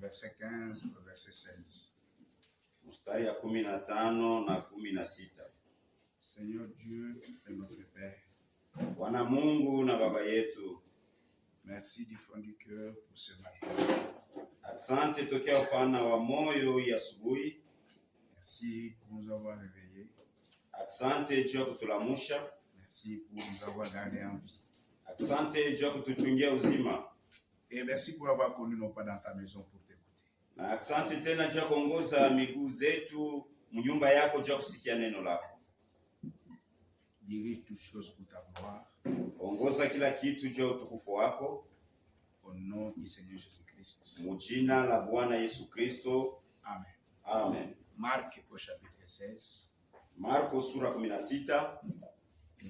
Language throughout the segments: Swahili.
verset 15 au verset 16. Mstari ya 15 na 16. Seigneur Dieu et notre Père, Bwana Mungu na Baba yetu, merci du fond du cœur pour ce matin. asante tokea upana wa moyo ya asubuhi. Merci pour nous avoir réveillés. Asante juu ya kutulamusha. Merci pour nous avoir gardés en vie. Asante juu ya kutuchungia uzima. Et merci pour avoir connu nos pas dans ta maison pour t'écouter. Na asante tena juu ya kuongoza miguu zetu mnyumba yako juu ya kusikia neno lako. Dirige toutes choses pour ta gloire. Ongoza kila kitu juu ya utukufu wako. Au nom du Seigneur Jésus-Christ. Mujina la Bwana Yesu Kristo. Amen. Amen. Marc au chapitre 16. Marko sura 16.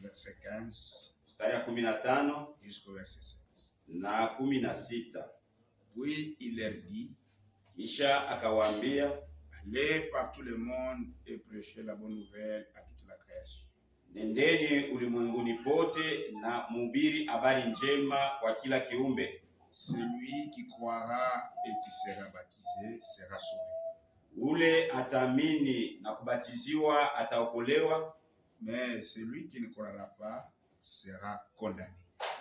Verset 15. Mstari ya 15 jusqu'au verset 16. na 16. Puis il leur dit, kisha akawaambia, allez par tout le monde et prêchez la bonne nouvelle à toute la création. Nendeni ulimwenguni pote na mhubiri habari njema kwa kila kiumbe. Celui qui croira et qui sera baptisé sera sauvé. Ule ataamini na kubatiziwa ataokolewa, mais celui qui ne croira pas sera condamné.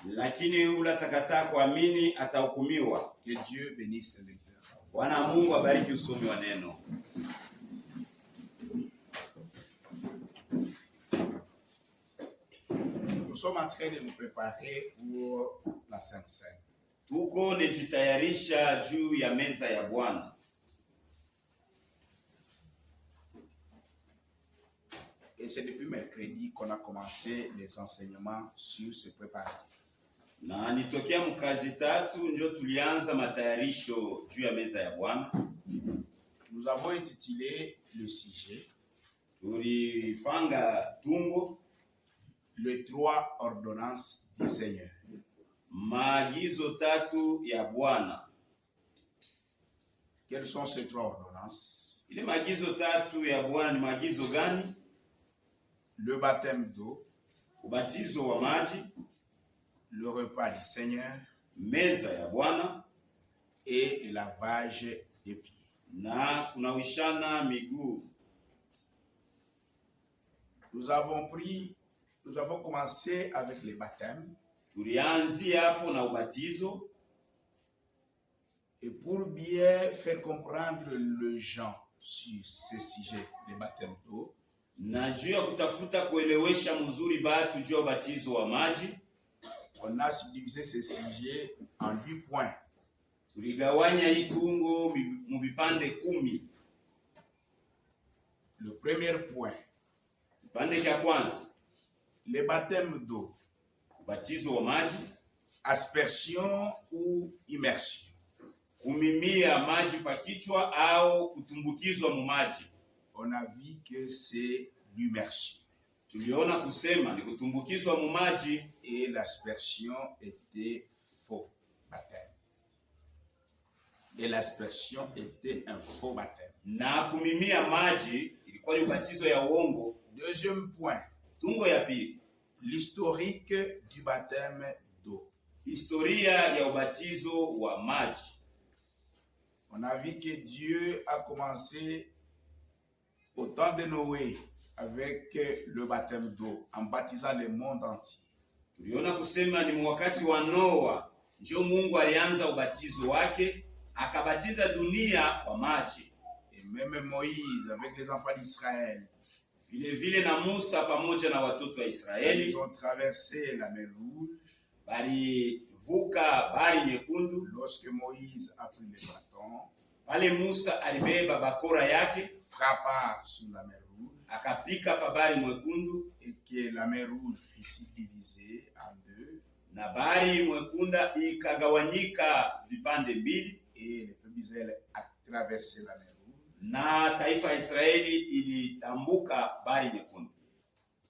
Lakini ule atakataa kuamini atahukumiwa. Que Dieu bénisse les cœurs. Bwana Mungu abariki usomi wa neno. Nous sommes en train de nous préparer pour la Sainte Seine. Tuko nejitayarisha juu ya meza ya Bwana. Et c'est depuis mercredi qu'on a commencé les enseignements sur ce préparatif. Na nitokea mkazi tatu ndio tulianza matayarisho juu ya meza ya Bwana. Nous avons intitulé le sujet, tulipanga tumbo, les 3 ordonnances du Seigneur. Maagizo tatu ya Bwana. Quelles sont ces 3 ordonnances? Ile maagizo tatu ya Bwana ni maagizo gani? Le baptême d'eau, ubatizo wa maji, le repas du Seigneur, meza ya Bwana, et le lavage des pieds. Na kunawishana miguu. Nous avons commencé avec le baptême. Tulianzia hapo na ubatizo. Et pour bien faire comprendre les gens sur ce sujet, le baptême d'eau, na juu ya kutafuta kuelewesha mzuri batu juu ya ubatizo wa maji, on a subdivisé ce sujet en 8 points. Tuligawanya hii tungo mu vipande 10. Le premier point, kipande cha kwanza, le baptême d'eau, ubatizo wa maji, aspersion ou immersion. Kumimia maji pa kichwa au kutumbukizwa mu maji. On a vu que c'est l'immersion. Tuliona kusema ni kutumbukizwa mu maji. Et l'aspersion était faux baptême. Et l'aspersion était un faux baptême. Na kumimia maji ilikuwa ni ubatizo ya uongo. Deuxième point. Tungo ya pili. L'historique du baptême d'eau. Historia ya ubatizo wa maji. On a vu que Dieu a commencé au temps de Noé avec le baptême d'eau, en baptisant le monde entier. Tuliona kusema ni wakati wa Noa ndio Mungu alianza ubatizo wake, akabatiza dunia kwa maji. Et même Moïse avec les enfants d'Israël. Vile na Musa pamoja na watoto wa Israeli. Ils ont traversé la mer Rouge. Balivuka bahari nyekundu. Lorsque Moïse a pris le bâton, pale Musa alibeba bakora yake, frappa sur la mer Rouge, akapika pa bahari mwekundu, et que la mer Rouge fut subdivisée en 2, na bahari mwekunda ikagawanyika vipande 2, et le peuple d'Israël a traversé la mer Rouge, na taifa Israeli ilitambuka bahari nyekundu.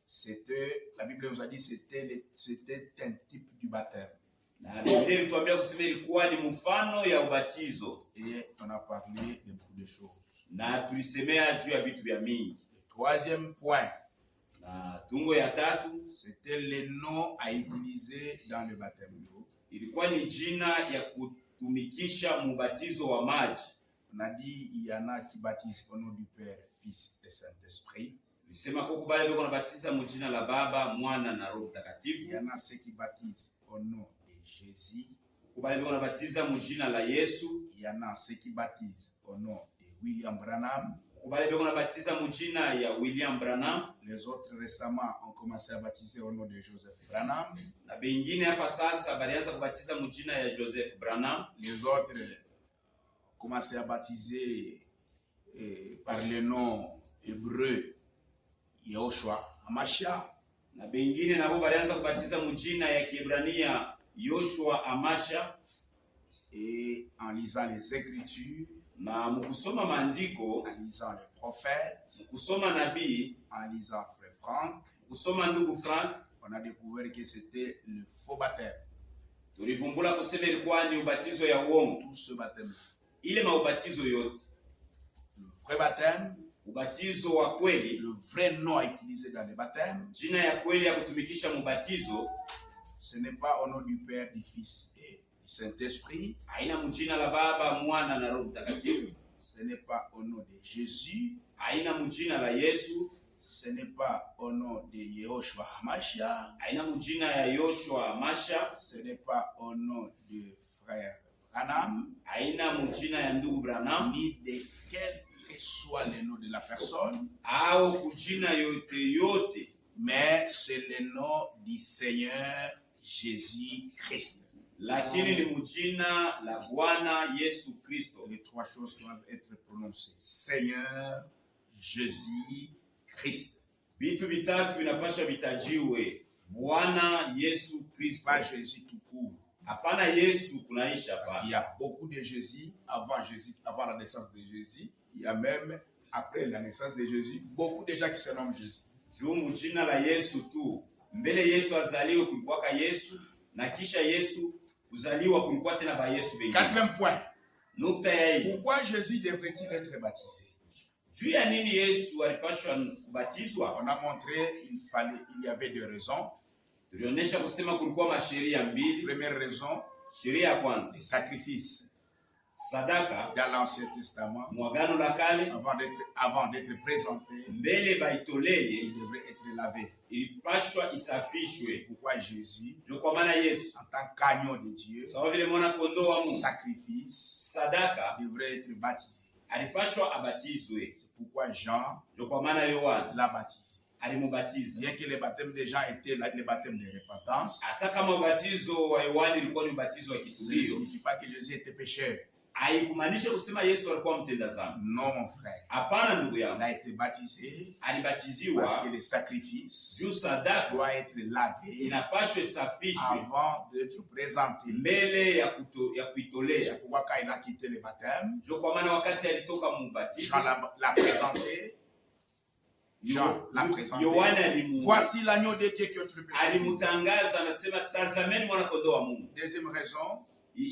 C'était, la Bible nous a dit, c'était un type du baptême. Na Biblia ilituambia kusema ilikuwa ni mfano ya ubatizo. Et on a parlé de beaucoup de choses. Na tulisemea juu ya vitu vya mingi. Le troisième point, na tungo ya tatu, c'était le nom à utiliser dans le baptême d'eau. Ilikuwa ni jina kutumikisha mubatizo wa maji. On a dit il y en a qui baptisent au nom du Père, Fils et Saint-Esprit. Nisema kwa kubali beko nabatiza mu jina la Baba, Mwana na Roho Il Mtakatifu. y en a ceux qui baptisent au nom de Jésus. Kubali beko nabatiza mu jina la Yesu. Il y en a ceux qui baptisent au nom de William Branham. Kubali beko nabatiza mu jina ya William Branham. Les autres récemment ont commencé à baptiser au nom de Joseph Branham. Na bengine hapa sasa balianza kubatiza mu jina ya Joseph Branham. Les autres ont commencé à baptiser par le nom hébreu Yehoshua Amasha. Na bengine nabo balianza kubatiza mu jina ya Kiebrania Yoshua Amasha. Et en lisant les Écritures, Na mukusoma maandiko, en lisant les prophètes, mukusoma nabii, en lisant Frère Franck, mukusoma ndugu Frank, on a découvert que c'était le faux baptême. tulivumbula kusema ilikuwa ni ubatizo ya uongo. Tout ce baptême, Ile maubatizo yote, le vrai baptême, ubatizo wa kweli, le vrai nom à utiliser dans les baptêmes, jina ya kweli ya kutumikisha mubatizo, ce n'est pas au nom du Père, du Fils et du Saint-Esprit. haina mjina la Baba, Mwana na Roho Mtakatifu. Ce n'est pas au nom de Jésus. Haina mjina la Yesu. Ce n'est pas au nom de Yehoshua Hamasha. Haina mjina ya Yoshua Amasha. Ce n'est pas au nom de Frère Branham. Haina mjina ya ndugu Branham. Ni de quel que soit le nom de la personne. Au kujina yote. Mais c'est le nom du Seigneur Jésus-Christ. Lakini ni mjina la Bwana Yesu Kristo. Les trois choses doivent être prononcées. Seigneur Jésus-Christ. Vitu vitatu vinapaswa vitajiwe. Bwana Yesu Kristo. Pas Jésus tout court. Hapana Yesu kunaisha Parce hapa. qu'il y a beaucoup de Jésus, avant la naissance de Jésus. Il y a même, après la naissance de Jésus, beaucoup de gens qui se nomment Jésus. Juu mjina la Yesu tu. Mbele Yesu azaliwe kulikuwaka Yesu, na kisha Yesu kuzaliwa kulikuwa tena ba Yesu bengine. Quatrième point. Nukta ya hii. Pourquoi Jésus devrait-il être baptisé? Juu ya nini Yesu alipashwa kubatizwa? On a montré il y avait deux raisons. Tulionyesha kusema kulikuwa masheria mbili. Première raison, Sheria ya kwanza, les sacrifices. sadaka Dans l'Ancien Testament, mwagano la kale, avant d'être présenté, mbele baitoleye il devrait être lavé. ilipashwa isafishwe. C'est pourquoi Jésus, Ndio kwa maana Yesu en tant qu'agneau de Dieu, sawa vile mwana kondoo wa Mungu, sacrifice, sadaka devrait être baptisé. alipashwa abatizwe. C'est pourquoi Jean Ndio kwa maana Yohana l'a baptisé. alimubatiza. Bien que le baptême des gens était le baptême de repentance, Hata kama ubatizo wa Yohana ulikuwa ni ubatizo wa ça ne kitubio, signifie pas que Jésus était pécheur. haikumaanisha kusema Yesu alikuwa mtenda dhambi. Non, mon frère. Hapana ndugu Il yangu, a été baptisé parce alibatiziwa que le sacrifice juu sadaka doit être lavé inapashwa isafishwe avant d'être présenté. mbele ya kuitolea. C'est pourquoi quand il a quitté le baptême, Ndio kwa maana wakati alitoka mubatizo, Jean l'a présenté. Jean l'a présenté. Yohana Voici l'agneau de Dieu qui ôte le péché. alimutangaza, anasema tazameni mwana kondoo wa Mungu. Deuxième raison,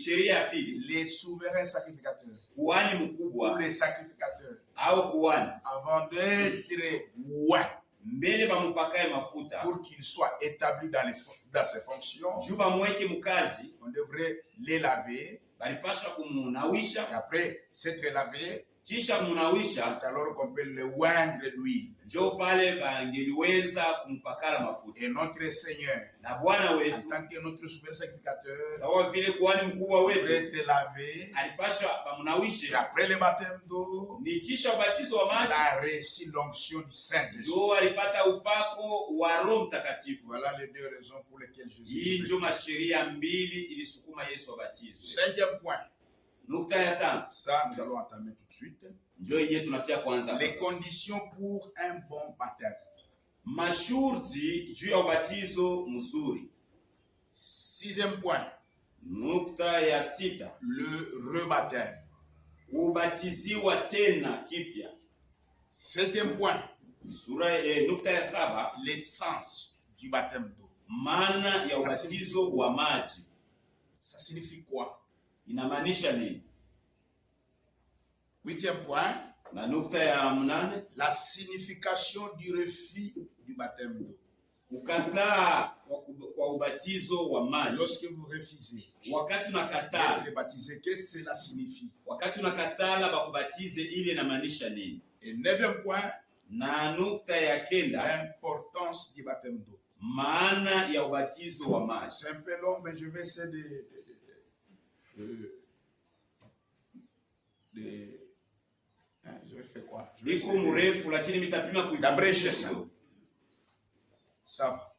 Sheria ya pili, les souverains sacrificateurs, kuhani ou mkubwa les sacrificateurs, au kuhani avant d'être loin, mbele bamupakae mafuta pour qu'il soit établi dans ses fonctions, juu bamweke mukazi, on devrait les laver. balipashwa kumunawisha. Et après s'être lavé, Kisha kumunawisha, c'est alors qu'on peut le oindre d'huile. njo pale bangeliweza kumpakala mafuta. Et notre Seigneur, Na Bwana en wetu tant que notre souverain sacrificateur, sawa vile kuhani mkubwa devrait wetu être lavé. alipashwa Et bamunawishe. après le baptême d'eau, Ni kisha ubatizo wa il maji a reçu l'onction du Saint-Esprit. njo alipata upako wa Roho Mtakatifu. Voilà les deux raisons pour lesquelles Jésus. Hii njo masheria mbili ilisukuma Yesu abatizwe. Cinquième point, Nukta ya tano, ça nous allons entamer tout de suite. njo yenyewe tunafia kwanza. Les conditions pour un bon baptême. Masharti juu ya ubatizo mzuri. Sixième point, Nukta ya sita, le rebaptême. kubatiziwa tena kipya. Septième point, Nukta ya saba, l'essence du baptême d'eau. maana ya ubatizo wa maji. Ça signifie quoi? Inamaanisha nini? Huitième point, Na nukta ya mnane, la signification du refus du baptême d'eau. Kukataa kwa ubatizo wa maji. Lorsque vous refusez Wakati unakataa d'être baptisé, qu'est-ce que cela signifie? Wakati unakatala bakubatize ile inamaanisha nini? Et 9e point, Na nukta ya kenda, l'importance du baptême d'eau. maana ya ubatizo wa maji. C'est un peu long, mais je vais essayer je vais faire quoi? Je vais Iko essayer mrefu lakini mitapima d'abréger kuifupisha ça. kidogo. Ça va.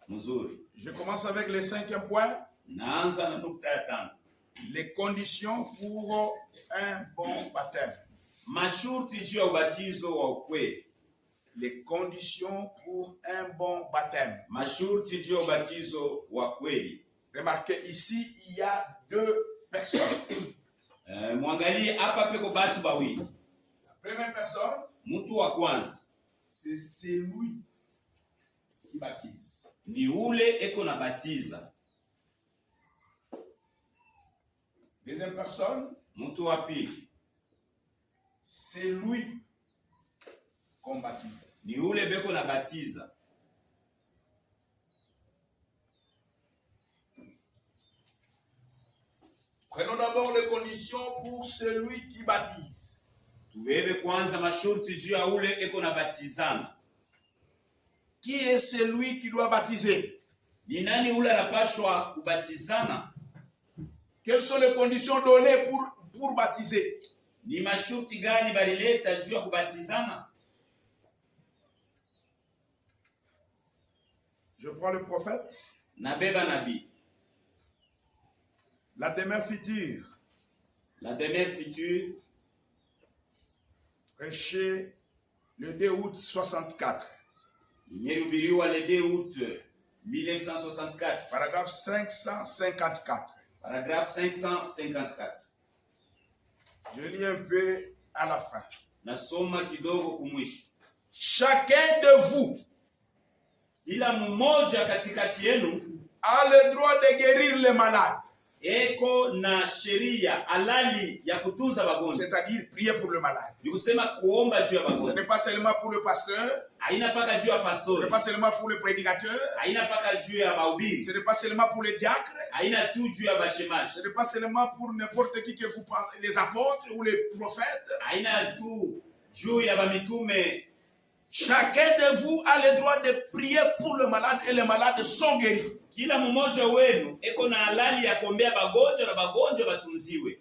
Mzuri. Je commence avec le 5e point. Naanza na nukta ya tano. Les conditions pour un bon baptême. Masharti juu ya ubatizo wa ukweli. Les conditions pour un bon baptême. Masharti juu ya ubatizo wa kweli. Remarquez ici, il y a 2 personnes. Mwangalie hapa peko batu bawili. La première personne, Mtu wa kwanza c'est celui qui baptise. ni ule eko na batiza. Deuxième personne, Mtu wa pili c'est lui qu'on baptise. ni ule beko na batiza. Prenons d'abord les conditions pour celui qui baptise. Tuwebe kwanza masharti juu ya ule eko na batizana. Qui est celui qui doit baptiser? Ni nani ule anapashwa kubatizana? Quelles sont les conditions données pour baptiser? Ni masharti gani balileta juu ya kubatizana? Je prends le prophète. Nabeba nabii. La demeure future. La demeure future, Prêché le 2 août 64. ilihubiriwa le 2 août 1964. Paragraphe 554. Paragraphe 554. Je lis un peu à la fin. Nasoma kidogo kumwisho. Chacun de vous Kila mmoja katikati yenu a le droit de guérir les malades. eko na sheria halali ya kutunza wagonjwa. C'est-à-dire prier pour le malade. Ni kusema kuomba juu ya Ce wagonjwa. n'est pas seulement pour le pasteur, Haina paka juu ya ce pastori. n'est pas seulement pour le prédicateur, Haina paka juu ya mahubiri. ce n'est pas seulement pour les diacres, Haina tu juu ya bashemaji. ce n'est pas seulement pour n'importe qui que vous parlez, les apôtres ou les prophètes. Haina tu juu ya bamitume. Chacun de vous a le droit de prier pour le malade et les malades sont guéris. Kila mmoja wenu eko na halali ya kuombea bagonjwa na bagonjwa batunziwe.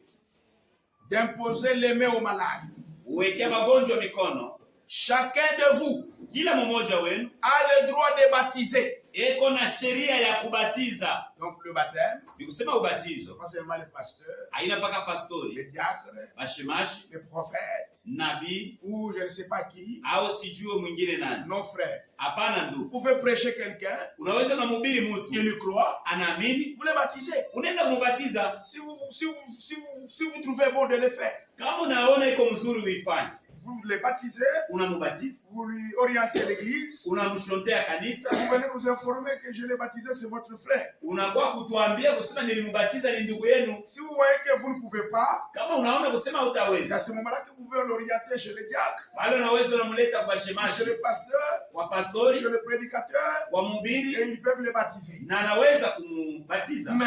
D'imposer les mains aux malades. Uwekea bagonjwa mikono. Chacun de vous Kila mmoja wenu a le droit de baptiser. eko na sheria ya kubatiza. Donc le baptême, Ni kusema ubatizo pas seulement les pasteurs, haina paka pastori, les diacres, bashemashi, les prophètes, nabii ou je ne sais pas qui, au sijue mwingine nani. nos frères. Hapana Vous ndugu. pouvez prêcher quelqu'un, Unaweza na mhubiri il mtu y croit, anaamini, vous le baptisez. unaenda kumubatiza. Si vous trouvez bon de le faire, Kama unaona iko mzuri uifanye, vous le baptisez, unamubatiza, vous lui orientez l'église, unamshontea kanisa, vous venez nous informer que je l'ai baptisé, c'est votre frère. unakuwa kutuambia kusema nilimubatiza ni ndugu yenu. Si vous voyez que vous ne pouvez pas, Kama unaona kusema c'est utaweza, à ce moment-là que vous pouvez l'orienter chez le diacre, wale unaweza unamleta kwa chez shemashi, le pasteur, kwa chez pastori, le prédicateur, kwa et mhubiri, ils peuvent le baptiser. na anaweza kumubatiza. Mais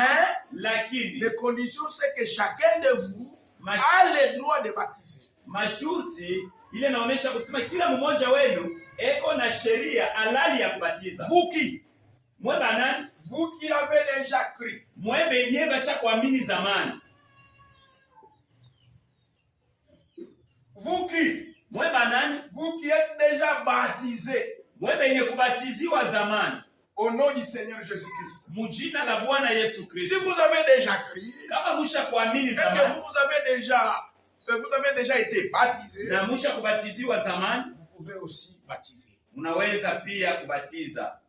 Lakini les conditions, c'est que chacun de vous Mas- a le droit de baptiser. masharti ile naonesha kusema kila mmoja wenu eko na sheria halali ya kubatiza. Vous qui, Mwe banani? vous qui avez déjà cru, Mwe benye basha kuamini zamani. vous qui, Mwe banani? vous qui êtes déjà baptisés Mwe benye kubatiziwa zamani. au nom du Seigneur Jésus-Christ. Mujina la Bwana Yesu Si Kristo. vous avez déjà cru, Kama musha kuamini et que zamani vous avez déjà été baptisé, na musha kubatiziwa zamani, vous pouvez aussi baptiser. unaweza pia kubatiza.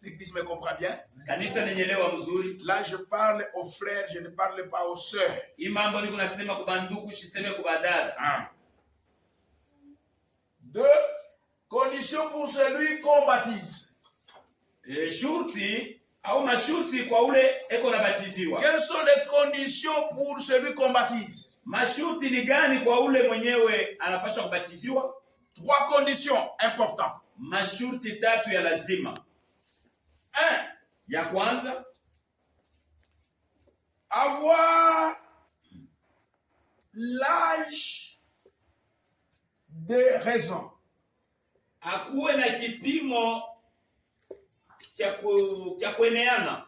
L'Église me comprend bien. Kanisa nenyelewa mzuri. Là, je parle aux frères, je ne parle pas aux sœurs. Hii mambo niko nasema kubanduku, shiseme kubadada. 1. 2. Condition pour celui qu'on baptise. Shurti au masharti kwa ule eko na batiziwa. Quelles sont les conditions pour celui qu'on baptise? Masharti ni gani kwa ule mwenyewe anapaswa kubatiziwa? 3 conditions importantes. Masharti 3 ya lazima. Ya kwanza, avoir l'âge de raison. akuwe na kipimo kya kueneana.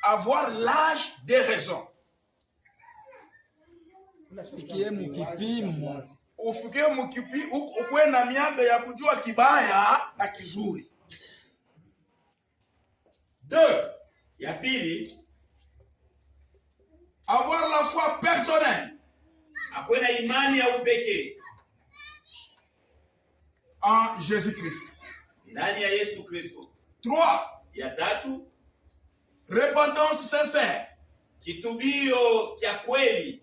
Avoir l'âge de raison. Ufikie mkipimo. Ufikie mkipimo, ukuwe na miaka ya kujua kibaya na kizuri. 2. Ya pili, avoir la foi personnelle akuwe na imani ya upekee en Jésus-Christ. ndani ya Yesu Kristo. 3. Ya tatu, repentance sincère. kitubio kya kweli.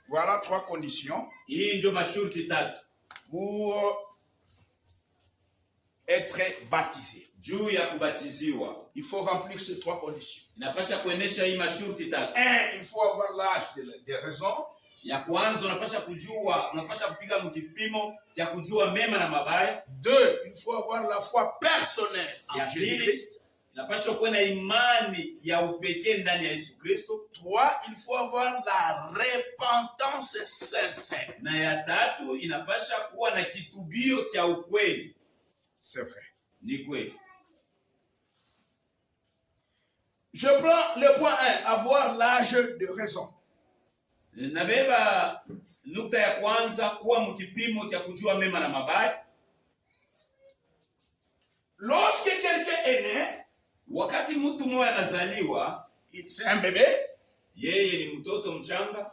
Voilà 3 conditions Hii ndio masharti tatu pour être baptisé. juu ya kubatiziwa. Il faut remplir ces 3 conditions. Inapasha kuenesha hii masharti tatu. 1. Il faut avoir l'âge de raison. Ya kwanza, unapasha kujua, unapasha kupiga mkipimo cha kujua mema na mabaya. 2. Il faut avoir la foi personnelle Ya en pili, Jésus-Christ. inapasha kuwa na imani ya upekee ndani ya Yesu Kristo. 3. Il faut avoir la repentance sincère. Na ya tatu, inapasha kuwa na kitubio cha ukweli. C'est vrai. Ni kweli. Je prends le point 1. Avoir l'âge de raison. Nabeba nukta ya kwanza, kuwa mkipimo cha kujua mema na mabaya. Lorsque quelqu'un est né, Wakati mtu mmoja anazaliwa, c'est un bébé, yeye ni mtoto mchanga,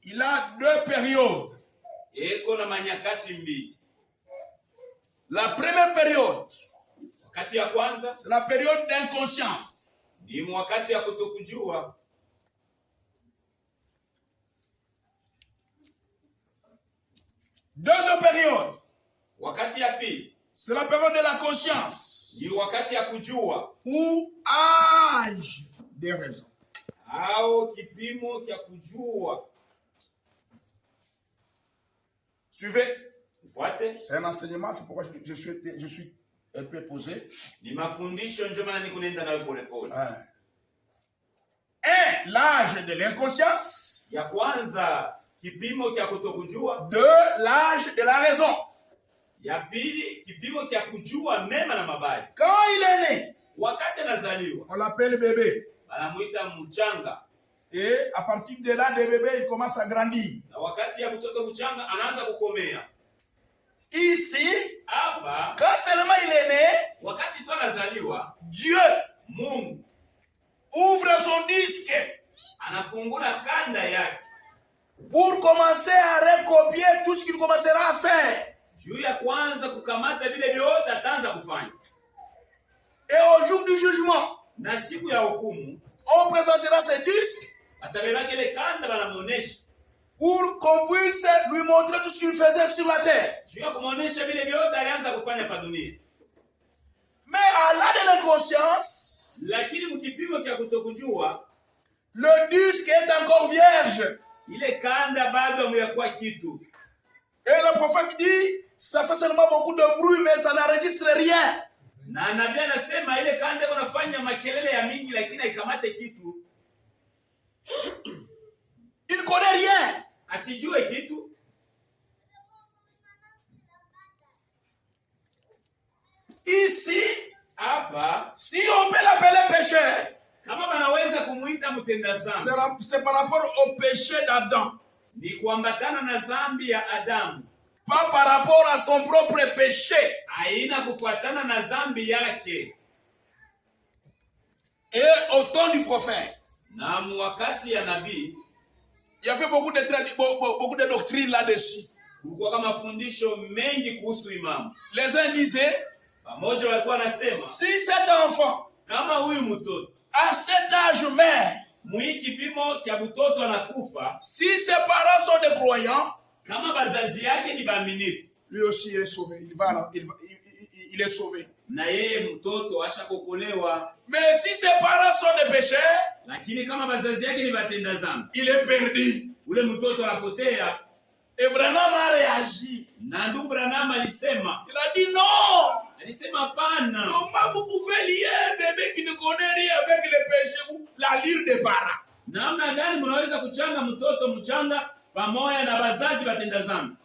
il a 2 périodes. eko na manyakati mbili. La première période, Wakati ya kwanza c'est la période d'inconscience. ni wakati ya kutokujua. Deuxième période, Wakati ya pili c'est la période de la conscience ni wakati ya kujua ou âge de raison. au kipimo cha kujua. Suivez. Ufuate, C'est un enseignement, c'est pourquoi je suis un peu posé. ni mafundisho, ndio maana niko nenda nayo pole pole. 1. L'âge de l'inconscience. Ya kwanza kipimo cha kutokujua. 2. L'âge de la raison. Ya pili kipimo cha kujua mema na mabaya. Quand il est né, Wakati anazaliwa on l'appelle bébé. anamuita mchanga, Et à partir de là, le bébé, il commence à grandir. na wakati ya mtoto mchanga anaanza kukomea. Ici, Hapa quand seulement il est né, wakati tu anazaliwa, Dieu Mungu ouvre son disque anafungula kanda yake pour commencer à recopier tout ce qu'il commencera à faire. juu ya kwanza kukamata vile vyote ataanza kufanya. Et au jour du jugement, Na siku ya hukumu on présentera ce disque atabeba kile kanda, banamuonesha pour qu'on puisse lui montrer tout ce qu'il faisait sur la terre. juu ya kumuonesha vile vyote alianza kufanya pa dunia. Mais à l'âge de l'inconscience, Lakini mkipimo cha kutokujua, le disque est encore vierge. ile kanda bado hamuyakuwa kitu. Et le prophète dit, ça fait seulement beaucoup de bruit, mais ça n'enregistre rien. Na nabii anasema ile kanda kunafanya makelele ya mingi, lakini haikamate kitu. Il ne connaît rien. Asijue kitu. Ici, Hapa si on peut l'appeler pécheur, kama banaweza kumuita mtenda zambi, c'est par rapport au péché d'Adam. ni kuambatana na zambi ya Adamu, Pas par rapport à son propre péché. haina kufuatana na zambi yake. Et au temps du prophète, Na wakati ya nabii il y avait beaucoup de doctrines là-dessus. kulikuwa kama mafundisho mengi kuhusu imamu. Les uns disaient, Pamoja walikuwa nasema si cet enfant, kama huyu mtoto à cet âge même, mwii kipimo cha mtoto anakufa, si ses parents sont des croyants, kama bazazi yake ni baaminifu, lui aussi il est sauvé. Il est sauvé. na yeye mtoto ashakokolewa. Mais si ses parents sont des pécheurs, Lakini kama bazazi yake ni batenda zambi, il est perdu. ule mtoto anapotea. Et Branham a réagi. Na ndugu Branham alisema, Il a dit non. alisema hapana. Comment vous pouvez lier un bébé qui ne connaît rien avec les péchés ou la lyre des parents? Namna gani mnaweza kuchanga mtoto mchanga pamoja na bazazi batenda zambi?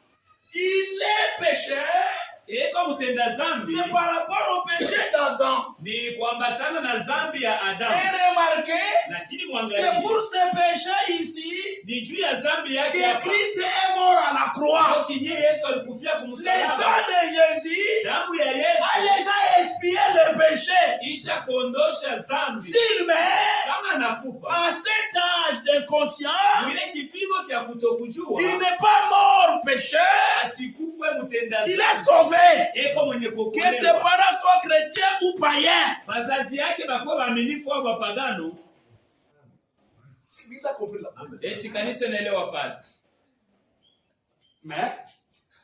Il est pécheur. Eko mtenda zambi C'est par rapport au péché d'Adam. ni kuambatana na zambi ya Adamu. Et remarquez, Lakini c'est mwangalie, pour ce péché ici ni juu ya zambi yake que hapa Christ est mort à la croix. kinye Yesu alikufia Le kumsalaba. sang de Jésus Damu ya a Yesu déjà expié le péché. isha kuondosha zambi. S'il meurt Kama anakufa à cet âge d'inconscience, mwile kipimo kya kutokujua, il n'est pas mort pécheur, asikufe mtenda il est zambi. sauvé. Eko mwenye Que ses kuokolewa. parents soient chrétiens ou païens. Bazazi yake bakuwa waaminifu au wapagano. C'est bizarre compris là. Eti kanisa naelewa pale. Mais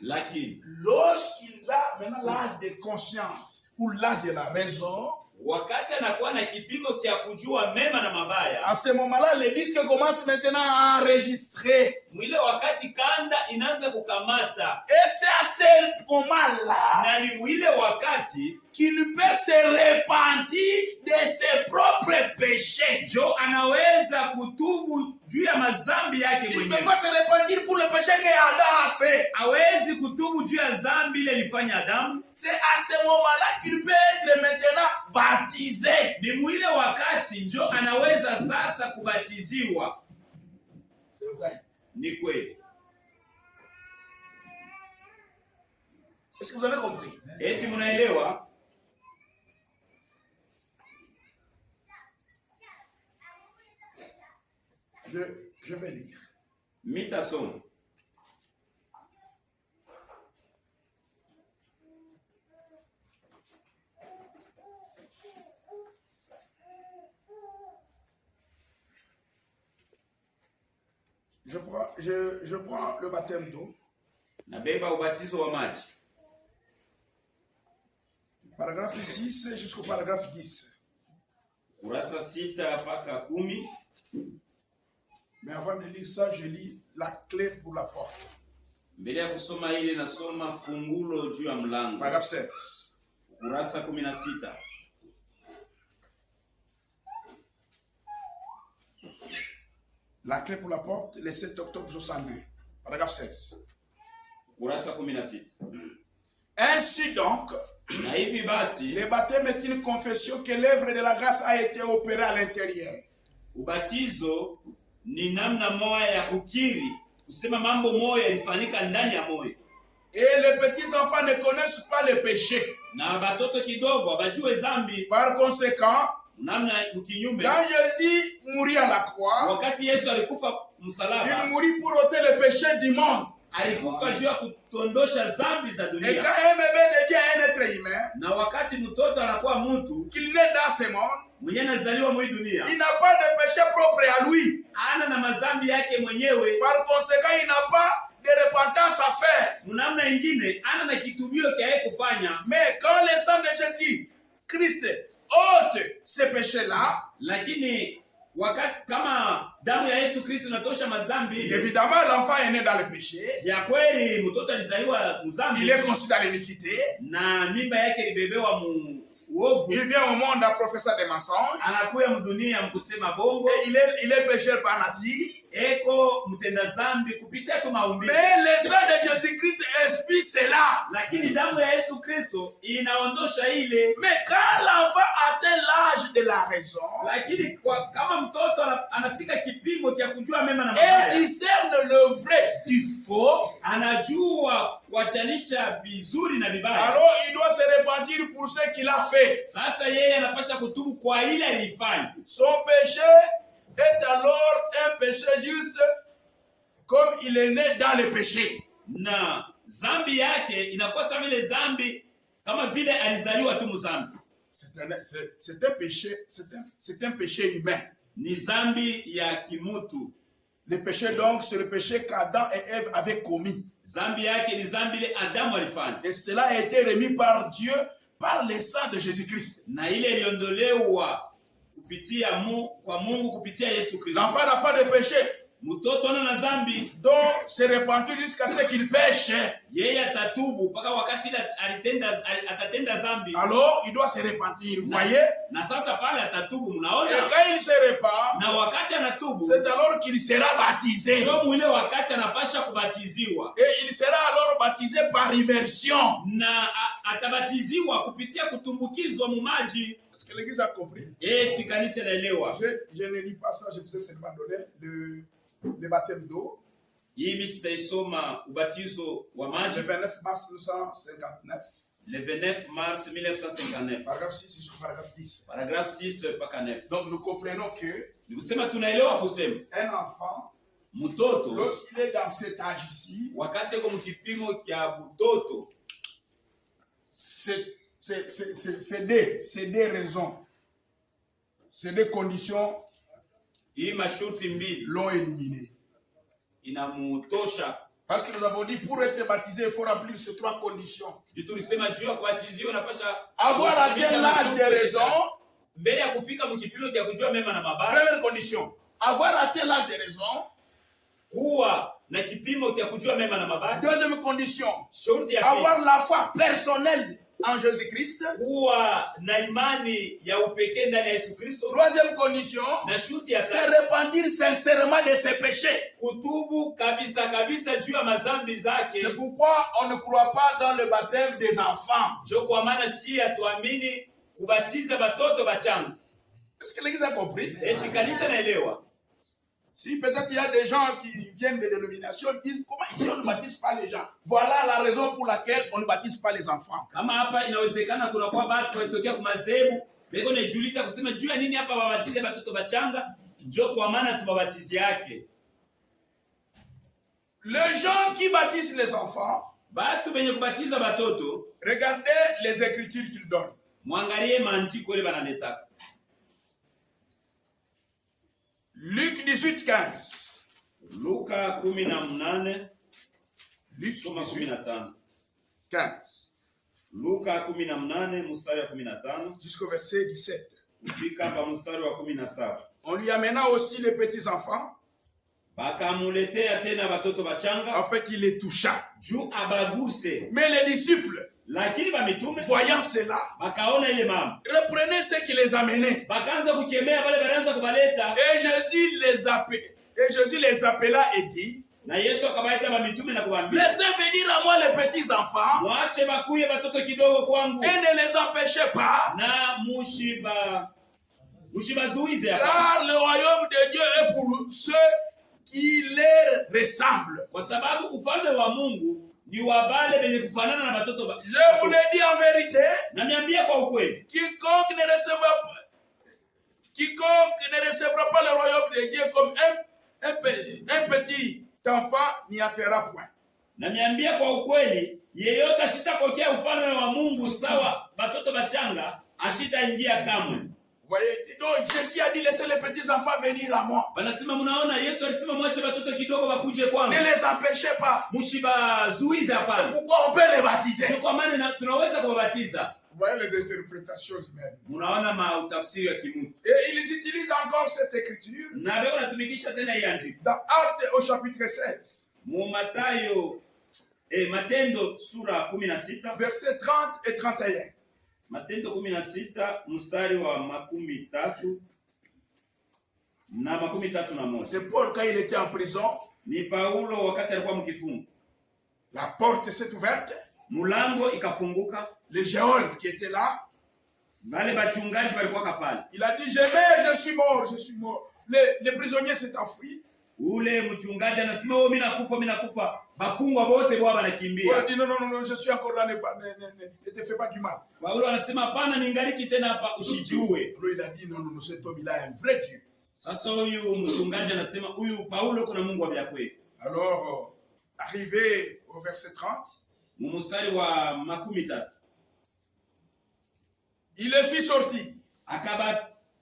Lakini lorsqu'il a maintenant l'âge de conscience ou l'âge de la raison, wakati anakuwa na kipimo kya kujua mema na mabaya, à ce moment-là, le disque commence maintenant à enregistrer. mwile wakati kanda inaanza kukamata, Et c'est à ce moment-là na ni mwile wakati qu'il peut se repentir de ses propres péchés. jo anaweza kutubu juu ya mazambi yake Il ne peut mwenyewe. pas se repentir pour le péché que Adam a fait. Hawezi kutubu juu ya zambi ile ilifanya Adamu. C'est à ce moment-là qu'il peut être maintenant baptisé. Ni mwile wakati njo anaweza sasa kubatiziwa. C'est vrai. Ni kweli. Est-ce que vous avez compris? Eti munaelewa? Je vais lire. Mitasoma. Je prends le baptême d'eau. Nabeba ubatizo wa maji. Paragraphe 6 jusqu'au paragraphe 10. Kurasa 6 mpaka 10. Mais avant de lire ça, je lis la clé pour la porte. Mbele ya kusoma ile nasoma fungulo juu ya mlango. Paragraphe 16. Kurasa 16. La clé pour la porte, le 7 octobre 62. Paragraphe 16. Kurasa 16. Ainsi donc, Na hivi basi, le baptême est une confession que l'œuvre de la grâce a été opérée à l'intérieur. ubatizo ni namna moja ya kukiri, kusema mambo moja yalifanyika ndani ya moyo. Et les petits enfants ne connaissent pas le péché. Na batoto kidogo abajue zambi. Par conséquent, Namna ukinyume, quand Jésus mourit à la croix, wakati Yesu alikufa il msalaba, mourit pour ôter le péché du monde. alikufa juu ya kutondosha zambi za Et dunia. quand un bébé devient un être humain, Na wakati mtoto anakuwa mtu qu'il naît dans ce monde, mwenye anazaliwa mwa hii dunia, il n'a pas de péché propre à lui. ana na mazambi yake mwenyewe. Par conséquent, il n'a pas de repentance à faire. Namna ingine ana na kitubio kia yeye kufanya. Mais quand le sang de Jésus, Christ, ôte ces péchés-là, Lakini wakati kama damu ya Yesu Kristo inatosha mazambi, évidemment, l'enfant est né dans le péché. ya kweli mtoto alizaliwa Il mzambi est conçu dans l'iniquité. na mimba yake ilibebewa uovu. Il vient au monde à professeur des mensonges. Anakuya mdunia mkusema bongo. Et il est pécheur par nature. Eko mtenda zambi kupitia tu maumbile. Mais le sang de Jésus-Christ expie cela. Lakini damu ya Yesu Kristo inaondosha ile. Mais quand l'enfant atteint l'âge de la raison, Lakini kama mtoto anafika kipimo cha kujua mema na et mabaya, discerne le vrai du faux, anajua kuachanisha vizuri na vibaya, alors il doit se repentir pour ce qu'il a fait. sasa yeye anapasha kutubu kwa ile alifanya. Son péché est alors un péché juste comme il est né dans le péché. Na zambi yake inakuwa kama ile zambi kama vile alizaliwa tu mzambi. C'est un péché, c'est un péché humain. Ni zambi ya kimutu. Le péché donc, c'est le péché qu'Adam et Ève avaient commis. Zambi yake ni zambi ile Adamu alifanya. Et cela a été remis par Dieu par le sang de Jésus-Christ. Na ile iliondolewa kupitia kwa Mungu kupitia Yesu Kristo. L'enfant n'a pas de péché. mtoto ana na zambi, doit se repentir jusqu'à ce qu'il pêche. yeye atatubu mpaka wakati atatenda zambi. Alors, il doit se repentir, vous voyez? Na sasa pale atatubu, Et mnaona? quand il se repent, Na wakati anatubu, c'est alors qu'il sera baptisé. ndio mwile wakati anapasha kubatiziwa. Et il sera alors baptisé par immersion. Na atabatiziwa kupitia kutumbukizwa mu maji. Est-ce que l'église a compris? Eti kanisa naelewa. Je ne lis pas ça, je vous ai seulement donné le baptême d'eau. Hii sitaisoma ubatizo wa Le maji 29 mars 1959. le 29 mars 1959. Paragraphe 6 jusqu'au paragraphe 10. Paragraphe 6 mpaka 9. Donc nous comprenons que Ni kusema tunaelewa kusema un enfant, mtoto lorsqu'il est dans cet âge ici, wakati yako mkipimo kya butoto, c'est des raisons, c'est des conditions hii masharti mbili l'ont éliminé. inamutosha. Parce que nous avons dit pour être baptisé, il faut remplir ces trois conditions. Tulisema juu ya kubatiziwa unapasha Avoir atteint l'âge de raison. mbele ya kufika mkipimo kya kujua mema na mabaya. Première condition, avoir atteint l'âge de raison. Kuwa na kipimo kya kujua mema na mabaya. Deuxième condition, Shurti ya pili, avoir la foi personnelle en Jésus-Christ. kuwa na imani ya upekee ndani ya Yesu Kristo. Troisième condition, Na shuti ya se tatu, repentir sincèrement de ses péchés. kutubu kabisa kabisa juu ya mazambi zake. C'est pourquoi on ne croit pas dans le baptême des enfants. Jo kwa maana si hatuamini kubatiza batoto bachanga. Est-ce que l'église a compris? Eti kanisa naelewa. Si peut-être il y a des gens qui viennent des dénominations qui disent comment ici on ne baptise pas les gens. Voilà la raison pour laquelle on ne baptise pas les enfants. Kama hapa inawezekana kuna kwa watu watokea kwa madhehebu, beko najiuliza kusema juu ya nini hapa wabatize batoto bachanga? Jo kwa maana tubabatizi yake. Les gens qui baptisent les enfants, Batu benye kubatiza batoto, regardez les écritures qu'ils donnent. mwangalie maandiko ile banaleta. Luc 18:15. Luka 18, Luc soma 18, 15. 15. Luka 18 mstari wa 15 Jusqu'au verset 17. kufika pa mstari wa 17. On lui amena aussi les petits enfants Bakamuletea tena batoto bachanga afin qu'il les touchât. juu abaguse. Mais les disciples, Lakini bamitume voyant cela, bakaona ile mama, reprenaient ce qui les amenait. bakaanza kukemea bale banaanza kubaleta. Et Jésus les appela et dit, Na Yesu akabaita bamitume na kuwaambia, laissez venir à moi les petits enfants mwache bakuye batoto kidogo kwangu et ne les empêchez pas, na mushibazuize hapa, car le royaume de Dieu est pour ceux qui leur ressemblent. kwa sababu ufalme wa Mungu ni wa bale benye kufanana na batoto ba. Je vous l'ai dit en vérité, Na niambia kwa ukweli, quiconque ne recevra pas le royaume de Dieu comme un petit enfant n'y entrera point. na niambia kwa ukweli, yeyote asitapokea ufalme wa Mungu sawa batoto bachanga asitaingia kamwe. Vous voyez, donc Jésus a dit laissez les petits enfants venir à moi. Wanasema mnaona Yesu alisema mwache batoto kidogo bakuje kwangu. Ne les empêchez pas. Mushibazuize C'est hapana. pourquoi on peut les baptiser. Kwa maana tunaweza kuwabatiza. Vous voyez les interprétations humaines. Mnaona mautafsiri ya kimutu. Et ils utilisent encore cette écriture Na beko natumikisha tena hii andiko. dans Actes au chapitre 16, Mu Mathayo Matendo sura 16, versets 30 et 31. Matendo 16 mstari wa 13 na 31. C'est Paul quand il était en prison. Ni Paulo wakati alikuwa mkifungo. La porte s'est ouverte. Mulango ikafunguka. Les géoles qui étaient là. Wale bachungaji walikuwa kapale. Il a dit, je suis mort, je suis mort. Les prisonniers s'est enfui. Ule mchungaji anasema wewe mimi nakufa. Bafungwa wote bwa Paul a banakimbia. dit, non, je suis encore là, ne te fais pas du mal. Paulo anasema hapana, ningaliki tena hapa, usijiue. Lui, il a dit, non, cet homme, il a un vrai Dieu. Sasa huyu mchungaji anasema huyu Paulo kuna Mungu wa kweli. Alors, arrivé au verset 30, Mstari wa 13. il les fit sortir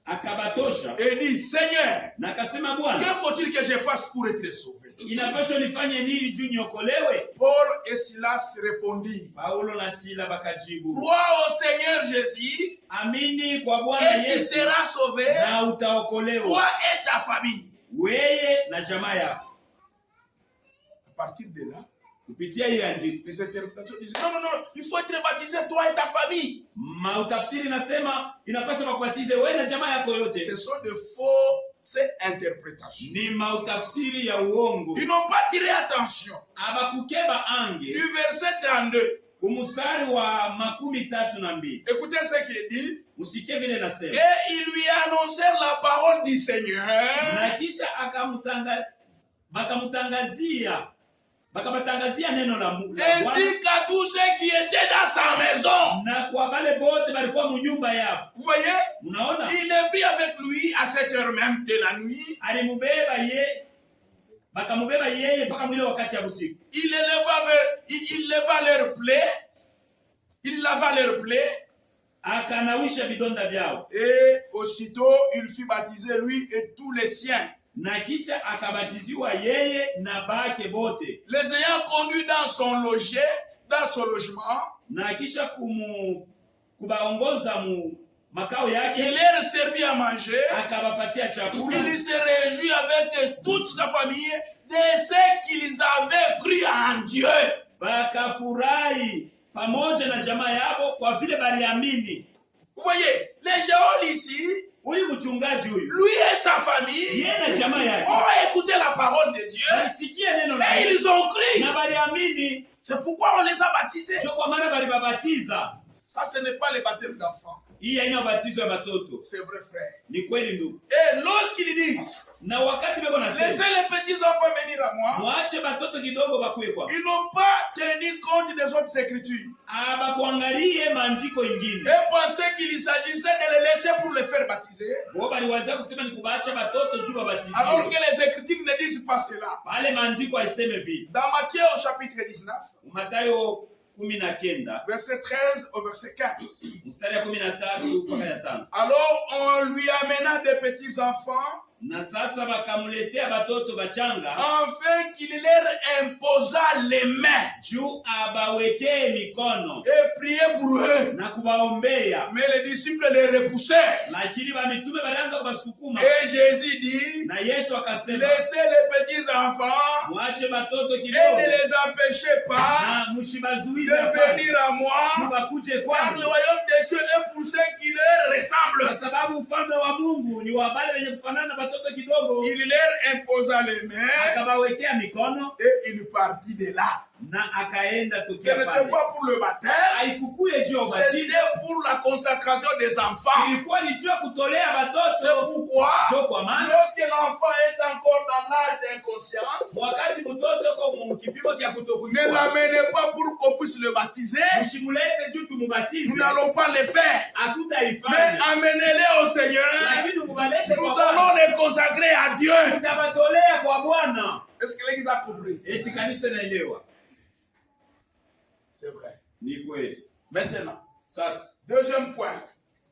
Akabatosha et dit, Seigneur, na akasema que Bwana, faut-il que je fasse pour être sauvé? inapaswa nifanye nini juu niokolewe? Paul et Silas répondirent, Paulo na Sila bakajibu, crois au Seigneur Jésus amini kwa Bwana et tu Yesu seras sauvé, na utaokolewa toi et ta famille. weye na jamaa yako. À partir de là, Kupitia hii andiko, les interprétations disent non, non, non, il faut être baptisé toi et ta famille. mautafsiri nasema inapaswa bakubatize wewe na jamaa yako yote. Ce sont de fausses interprétations. Ni mautafsiri ya uongo. Ils n'ont pas tiré attention. Abakukeba ange Du verset 32. kumustari wa 32. Écoutez ce qu'il dit. Usikie vile nasema. Et ils lui annoncèrent la parole du Seigneur. Na kisha bakabatangazia neno la Mungu. Ainsi qu'à tous ceux qui étaient dans sa maison. Na kwa wale bote balikuwa mu nyumba yao. Vous voyez? Unaona? Il est pris avec lui à cette heure même de la nuit. Alimubeba ye. Bakamubeba yeye mpaka mwile wakati ya usiku. Il leva leur plaie. Il lava leur plaie. Akanawisha vidonda vyao. Et aussitôt il fut baptisé lui et tous les siens. Na kisha akabatiziwa yeye na bake bote. Les ayant conduits dans son logement. Na kisha kubaongoza mu makao yake. Il leur servit à manger. Akabapatia chakula. Il se réjouit avec toute sa famille de ce qu'ils avaient cru en Dieu. Bakafurahi pamoja na jamaa yao kwa vile baliamini. Vous voyez, les gens ici, Huyu mchungaji huyu, lui et sa famille, yeye na jamaa yake ont écouté la parole de Dieu walisikia neno la et Mungu ils ont cru. na baliamini. C'est pourquoi on les a baptisés. Sio kwa maana balibabatiza. Ça, ce n'est pas le baptême d'enfants. Hii haina ubatizo wa batoto. C'est vrai, frère. Ni kweli ndugu. Et lorsqu'ils disent, Na wakati beko nasema, laissez les petits enfants venir à moi, mwache batoto kidogo bakuye kwa. ils n'ont pas tenu compte des autres écritures. Abakuangalie maandiko ingine. Et pensaient qu'il s'agissait de les laisser pour les faire baptiser. Wao baliwazia kusema ni kubaacha batoto juu babatiziwe. Alors que les écritures ne disent pas cela. Pale maandiko haiseme vile. Dans Matthieu au chapitre 19, Mathayo 19 verset 13 au verset 15. mstari ya 13 mpaka ya 5. Alors on lui amena des petits enfants, Na sasa bakamuletea batoto bachanga afin qu'il leur imposa les mains juu abawekee mikono et priait pour eux. na kubaombea. Mais les disciples les repoussèrent. Lakini bamitume balianza kubasukuma. Et Jésus dit, Na Yesu akasema, laissez les petits enfants mwache batoto et ne kidogo les empêchez pas na mshibazuize de venir à moi, bakuje car le kwangu, royaume des cieux est pour ceux qui leur ressemblent. kwa sababu ufalme wa Mungu ni wa wale wenye kufanana na batoto kidogo. Il leur imposa les mains Akabawekea mikono et il partit de là. na akaenda Ce tokea n'était pale. pas pour le baptême, Haikukuye juu ya ubatizo, c'était pour la consacration des enfants. ilikuwa ni juu ya kutolea C'est batoto. pourquoi, Ndio kwa maana lorsque l'enfant est encore dans l'âge d'inconscience, wakati mtoto yuko mu kipimo cha ne kutokujua, l'amenez pas pour qu'on puisse le baptiser. mshimulete juu Nous tumubatize, n'allons pas le faire. Mais hatutaifanya, amenez-les au Seigneur. lakini mubalete Nous kwa Bwana. allons les consacrer à Dieu. Tutabatolea kwa Bwana. Est-ce que l'Église a compris? Eti kanisa naelewa. C'est vrai. Ni kweli. Maintenant, Sasa deuxième point.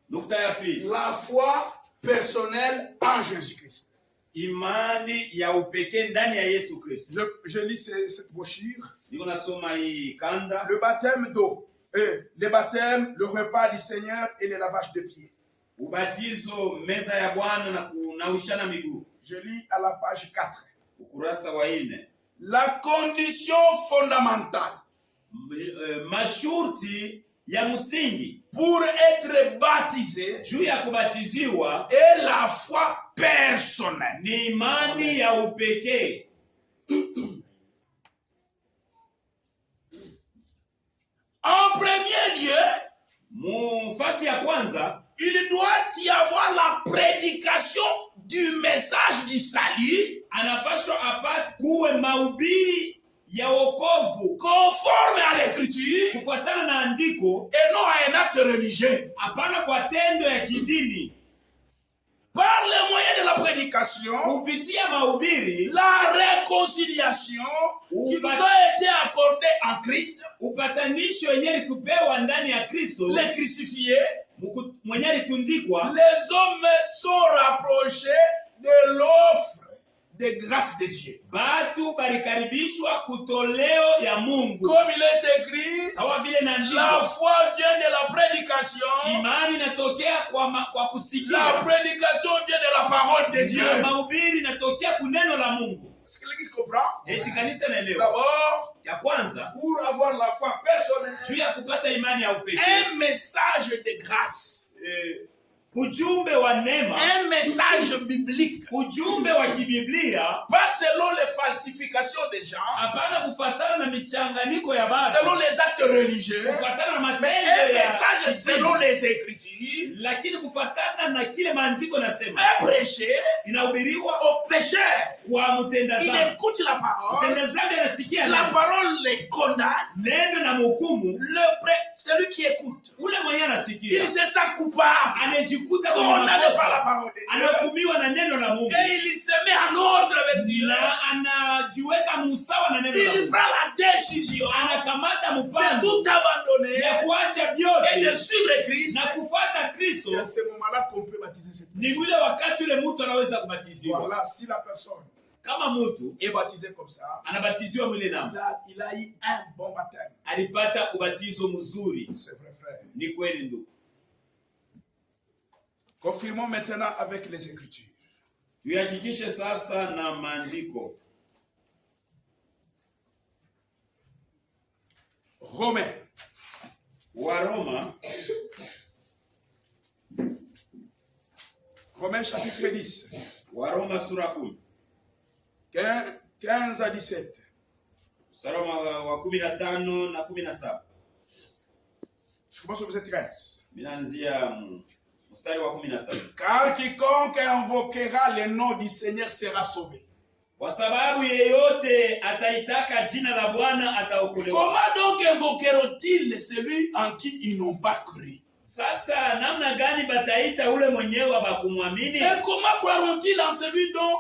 nukta ya pili, La foi personnelle en Jésus-Christ. imani ya upekee ndani ya Yesu Kristo. Je lis cette brochure. Niko nasoma hii kanda. Le baptême d'eau. Le baptême, le repas du Seigneur et le lavage de pieds. Ubatizo, meza ya Bwana na kunaushana miguu. Je lis à la page 4. Ukurasa wa 4. La condition fondamentale Masharti ya msingi pour être baptisé juu ya kubatiziwa est la foi personnelle. ni imani ya upekee. En premier lieu, Mufasi ya kwanza, il doit y avoir la prédication du message du salut anapaswa apate kuwe mahubiri ya wokovu conforme à l'écriture kufuatana na andiko, et non à un acte religieux. hapana kwa tendo ya kidini. Par le moyen de la prédication, Kupitia mahubiri, la réconciliation qui nous a été accordée en Christ, upatanisho yenye alitupewa ndani ya Kristo, les crucifiés, mwenye alitundikwa, les hommes sont rapprochés de l'offre de grâce de Dieu. batu balikaribishwa kutoleo ya Mungu. Comme il est écrit, Sawa vile la naandikwa, foi vient de la prédication, imani inatokea kwa la kusikia, prédication vient de la parole de Dieu. na mahubiri inatokea Est-ce que l'Église comprend? Eti kanisa naelewa. D'abord, Ya kwanza, pour avoir la foi personnelle, juu ya kupata imani ya upekee, un message de grâce, ujumbe wa neema, un message biblique, ujumbe wa kibiblia, pas selon les falsifications des gens, hapana kufuatana na michanganyiko ya baba, selon les actes religieux, kufuatana na mais matendo un ya message selon les Écritures, lakini kufuatana na kile maandiko nasema. est prêché Inahubiriwa au pécheur. kwa mtenda Il dhambi. écoute la parole, Mtenda dhambi anasikia la neno, parole les condamne, neno na mhukumu. celui qui écoute, Ule mwenye anasikia il se sent coupable, anajikuta kwenye condamné par la makosa, parole de Dieu, anahukumiwa na neno la Mungu et il se met en ordre avec Dieu. na anajiweka musawa na neno la Il Mungu, prend la décision anakamata de mpango tout abandonner ya kuacha et de vyote suivre Christ. na kufuata Kristo. C'est à ce moment-là qu'on peut baptiser cette Ni ule wakati ule mtu anaweza kubatiziwa. Voilà, si la personne Kama mtu est baptisée comme ça, anabatiziwa mwile na il a eu un bon baptême. alipata ubatizo mzuri. C'est vrai, frère. Ni kweli ndugu. Confirmons maintenant avec les Écritures. Tuyahakikishe sasa na maandiko. Romains. Waroma, Romains chapitre 10. Waroma sura 10. 15 à 17. Mstari wa 15 na 17. Je commence au verset 13. Minaanzia mstari wa 15. Car quiconque invoquera le nom du Seigneur sera sauvé. Kwa sababu yeyote ataitaka jina la Bwana ataokolewa. Comment donc invoqueront-ils celui en qui ils n'ont pas cru? Sasa namna gani bataita ule mwenyewe abakumwamini? Et comment croiront-ils en celui dont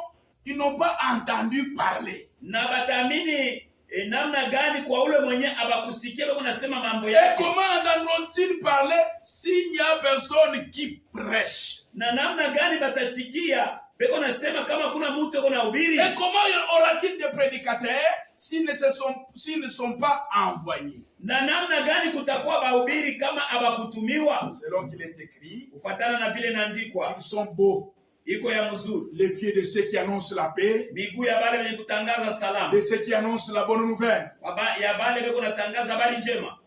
ils n'ont pas entendu parler? Na bataamini namna gani kwa ule mwenye abakusikia bako nasema mambo Et yake? comment entendront-ils parler s'il n'y a personne qui prêche? Na namna gani batasikia beko nasema kama kuna mtu yuko nahubiri? Et comment aura-t-il des prédicateurs s'ils ne sont pas envoyés? Na namna gani kutakuwa bahubiri kama abakutumiwa? Selon qu'il est écrit, Kufatana na vile naandikwa, ils sont beaux, iko ya mzuri, les pieds de ceux qui annoncent la paix, miguu ya bale wenye kutangaza salama, de ceux qui annoncent la bonne nouvelle. ya bale beko natangaza habari njema.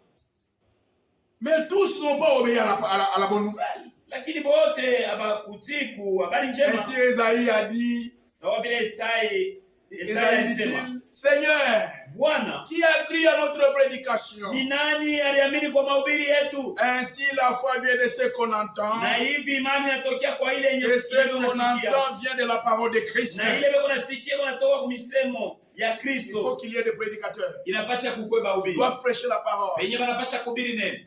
Mais tous n'ont pas obéi à la bonne nouvelle. Lakini bote abakutiku habari njema. Ainsi Esaïe a dit, Sawa vile Esaïe alisema, Seigneur, Bwana, qui a cru à notre prédication? ni nani aliamini kwa mahubiri yetu? Ainsi la foi vient de ce qu'on entend, Na hivi imani inatokea kwa ile yenye et ce qu'on unasikia. entend vient de la parole de Christ. Na ile beko nasikia kunatoka kwa misemo ya Il faut Kristo. qu'il y ait des prédicateurs. Inapasha kukwe Ils bahubiri. doivent prêcher la parole. Wenye wanapasha kuhubiri neno.